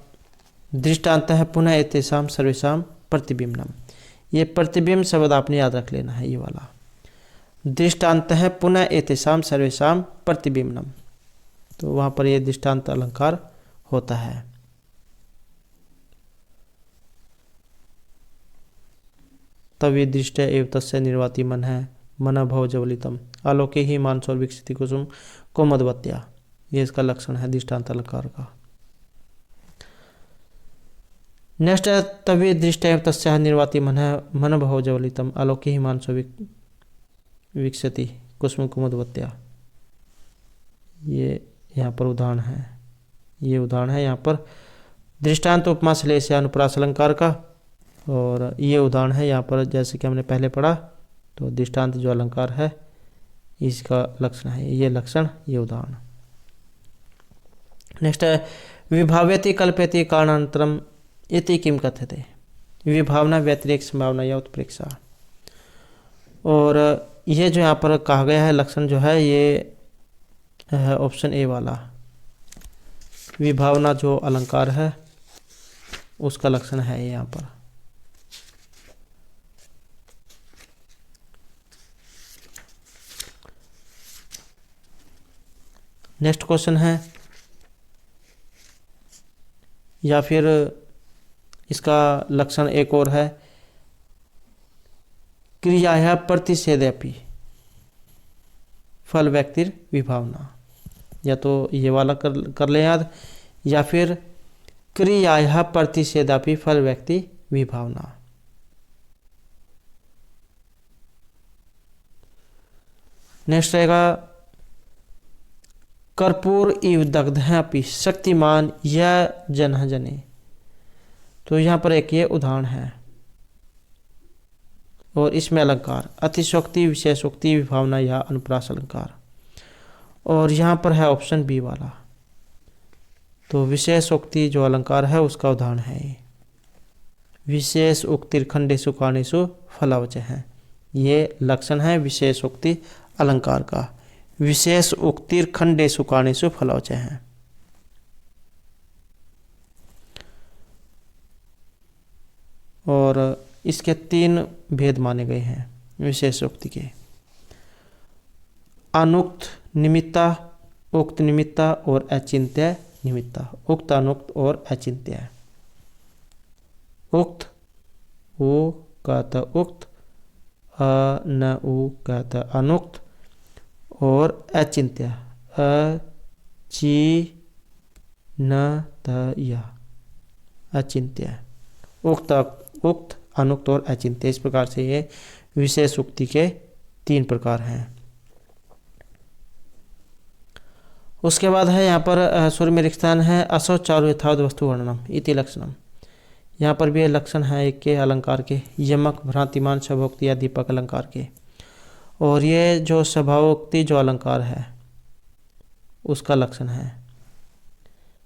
दृष्टांत है पुनः एतेषाम सर्वेषाम प्रतिबिंबनम। ये प्रतिबिंब शब्द आपने याद रख लेना है, ये वाला दृष्टांत है पुनः एतेषाम सर्वेषाम प्रतिबिंबनम। तो वहाँ पर ये दृष्टांत अलंकार होता है। तभी दृष्ट एव तस्य निर्वाति मन है मन भव जवलितम आलोके ही मानसौर विकसित कुसुम कोमदवत्या। ये इसका लक्षण है दृष्टांत अलंकार का। नेक्स्ट है तभी दृष्ट एव तस्य निर्वाति मन है मन भव जवलितम आलोके ही मानसो विकसति कुसुम कुमुदवत्या। ये यहाँ पर उदाहरण है, ये उदाहरण है यहाँ पर दृष्टांत उपमा श्लेष या अनुप्रास अलंकार का। और ये उदाहरण है यहाँ पर जैसे कि हमने पहले पढ़ा, तो दृष्टांत जो अलंकार है इसका लक्षण है, ये लक्षण ये उदाहरण। नेक्स्ट है विभाव्यति कल्प्यति कारणांतरम इति किम कथ्यते। विभावना व्यतिरेक संभावना या उत्प्रेक्षा। और ये जो यहाँ पर कहा गया है लक्षण जो है ये है ऑप्शन ए वाला। विभावना जो अलंकार है उसका लक्षण है यहाँ पर। नेक्स्ट क्वेश्चन है, या फिर इसका लक्षण एक और है क्रिया प्रतिषेधयपि फल व्यक्तिर विभावना। या तो ये वाला कर ले याद, या फिर क्रिया प्रतिषेधापि फल व्यक्ति विभावना। नेक्स्ट रहेगा कर्पूर इव दग्धपि शक्तिमान या जन जने। तो यहाँ पर एक ये उदाहरण है और इसमें अलंकार अतिशोक्ति विशेषोक्ति विभावना या अनुप्रास अलंकार। और यहाँ पर है ऑप्शन बी वाला। तो विशेषोक्ति जो अलंकार है उसका उदाहरण है विशेष उक्तिर खंडेषु कारणेषु फलावच है। ये लक्षण है विशेषोक्ति अलंकार का। विशेष उक्तिर खंडेषु कारणेषु फलावच है। और इसके 3 भेद माने गए हैं विशेषोक्ति के। अनुक्त निमित्ता, उक्त निमित्ता और अचिंत्य निमित्ता। उक्त अनुक्त और अचिंत्य। उक्त उ कहता उक्त, न उ कहता अनुक्त, और अचिंत्य अचि न त या अचिंत्य। उक्त उक्त अनुक्त और अचिंत्य, इस प्रकार से ये विशेष उक्ति के 3 प्रकार हैं। उसके बाद है यहाँ पर सूर्य में रिक्तान है असौ चारु यथावत वस्तु वर्णनम इति लक्षणम। यहाँ पर भी लक्षण है एक के अलंकार के यमक भ्रांतिमान स्वभोक्ति या दीपक अलंकार के। और ये जो स्वभावोक्ति जो अलंकार है उसका लक्षण है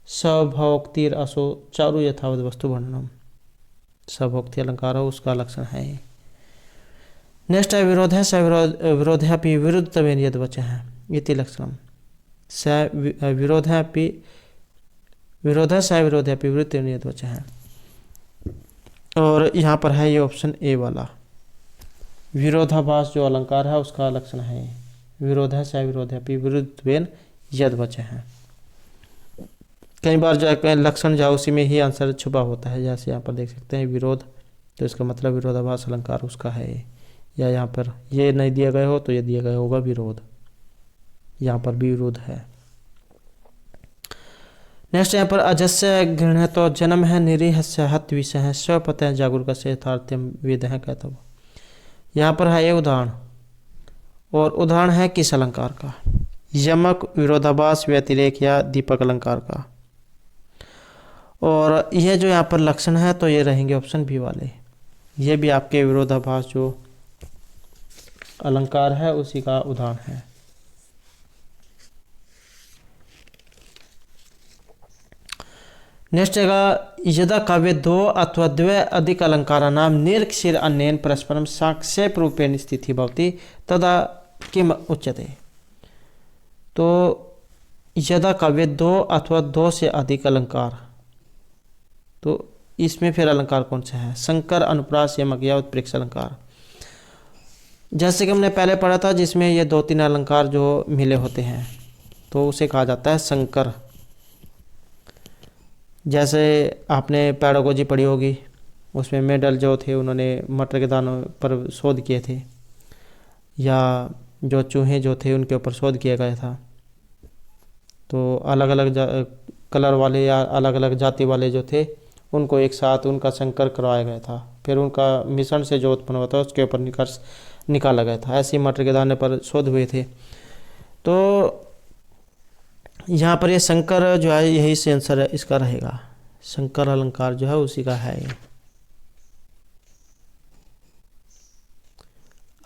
स्वभावोक्तिर असो चारु यथावत वस्तु वर्णनम। स्वभोक्ति अलंकार हो उसका लक्षण है। नेक्स्ट है विरोध है विरोधापि विरुद्धत्वेन यद वचः है इति लक्षणम। स विरोधापि विरोध स विरोधापि विरुद्धत्वेन यद वचः है। और यहाँ पर है ये ऑप्शन ए वाला। विरोधाभास जो अलंकार है उसका लक्षण है विरोध स विरोधापि विरुद्धत्वेन यद वचः है। कई बार जो लक्षण जाओ उसी में ही आंसर छुपा होता है। जैसे यहाँ पर देख सकते हैं विरोध, तो इसका मतलब विरोधाभास अलंकार उसका है, या यहाँ पर ये नहीं दिया गया हो तो ये दिया गया होगा विरोध, यहाँ पर भी विरोध है। नेक्स्ट यहाँ पर अजस्य गृह तो जन्म है निरीह हत विषय है स्वपत है जागरूक से यथार्थ्यम वेद है कहता हुआ। यहाँ पर है ये उदाहरण, और उदाहरण है किस अलंकार का? यमक, विरोधाभास, व्यतिरेक या दीपक अलंकार का। और यह जो यहाँ पर लक्षण है तो ये रहेंगे ऑप्शन बी वाले, ये भी आपके विरोधाभास जो अलंकार है उसी का उदाहरण है। नेक्स्ट है यदा काव्य दो अथवा द्वे अधिक अलंकाराणां निरक्षीर अन्येन परस्परम साक्ष्यप रूपेण स्थिति भवति तदा किम उच्यते। तो यदा काव्य दो अथवा दो से अधिक अलंकार, तो इसमें फिर अलंकार कौन सा है? संकर, अनुप्रास, यमक या उत्प्रेक्ष अलंकार। जैसे कि हमने पहले पढ़ा था जिसमें ये 2-3 अलंकार जो मिले होते हैं तो उसे कहा जाता है संकर। जैसे आपने पैडागोजी पढ़ी होगी, उसमें मेडल जो थे उन्होंने मटर के दानों पर शोध किए थे, या जो चूहे जो थे उनके ऊपर शोध किया गया था। तो अलग अलग कलर वाले या अलग अलग जाति वाले जो थे उनको एक साथ उनका संकर करवाया गया था, फिर उनका मिश्रण से जो उत्पन्न हुआ था उसके ऊपर निष्कर्ष निकाला गया था। ऐसे ही मटर के दाने पर शोध हुए थे। तो यहाँ पर ये संकर जो है यही से आंसर है इसका रहेगा, संकर अलंकार जो है उसी का है ये।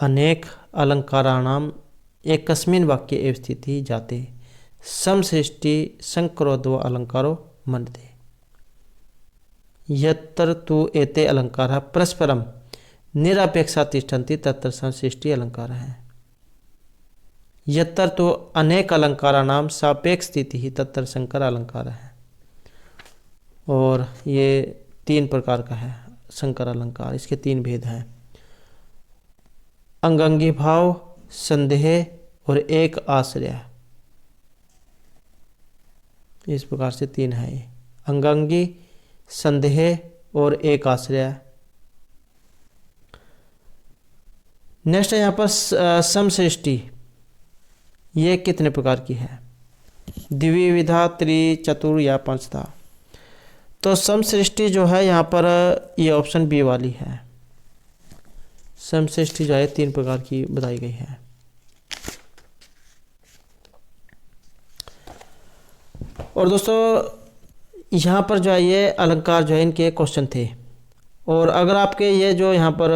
अनेक अलंकाराणाम एकस्मिन् वाक्ये एव स्थिति जाते समसृष्टि संकरोद्व अलंकारो मन्यते यत्र तु एते अलंकार परस्परम निरपेक्षा तिष्ठन्ति तत्र समसृष्टि अलंकार है। यत्र तो अनेक अलंकाराणाम सापेक्ष स्थिति ही तत्र संकर अलंकार है। और ये 3 प्रकार का है संकर अलंकार, इसके 3 भेद हैं, अंगांगी भाव, संदेह और एक आश्रय। इस प्रकार से 3 है ये, अंगांगी, संदेह और एक आश्रय। नेक्स्ट है यहाँ पर समसृष्टि, ये कितने प्रकार की है? द्विविधा, त्रि, चतुर या पंचधा। तो समसृष्टि जो है यहाँ पर ये ऑप्शन बी वाली है, समसृष्टि जो है 3 प्रकार की बताई गई है। और दोस्तों यहाँ पर जो है ये अलंकार जो है इनके क्वेश्चन थे, और अगर आपके ये जो यहाँ पर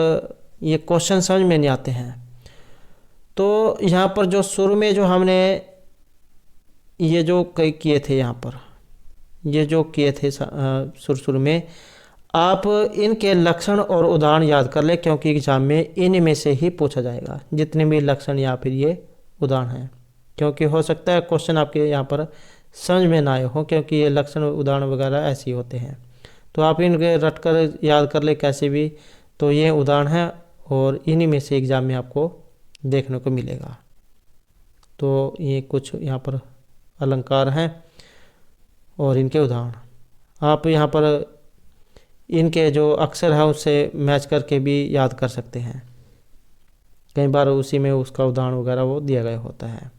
ये क्वेश्चन समझ में नहीं आते हैं तो यहाँ पर जो शुरू में जो हमने ये जो कई किए थे, यहाँ पर ये जो किए थे शुरू में, आप इनके लक्षण और उदाहरण याद कर ले, क्योंकि एग्जाम में इनमें से ही पूछा जाएगा जितने भी लक्षण या फिर ये उदाहरण हैं। क्योंकि हो सकता है क्वेश्चन आपके यहाँ पर समझ में ना आए हो, क्योंकि ये लक्षण उदाहरण वगैरह ऐसे ही होते हैं। तो आप इनके रट कर याद कर ले कैसे भी, तो ये उदाहरण है और इन्हीं में से एग्ज़ाम में आपको देखने को मिलेगा। तो ये कुछ यहाँ पर अलंकार हैं और इनके उदाहरण आप यहाँ पर इनके जो अक्षर है उससे मैच करके भी याद कर सकते हैं, कई बार उसी में उसका उदाहरण वगैरह वो दिया गया होता है।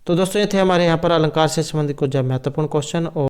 तो दोस्तों ये थे हमारे यहाँ पर अलंकार से संबंधित कुछ महत्वपूर्ण क्वेश्चन। और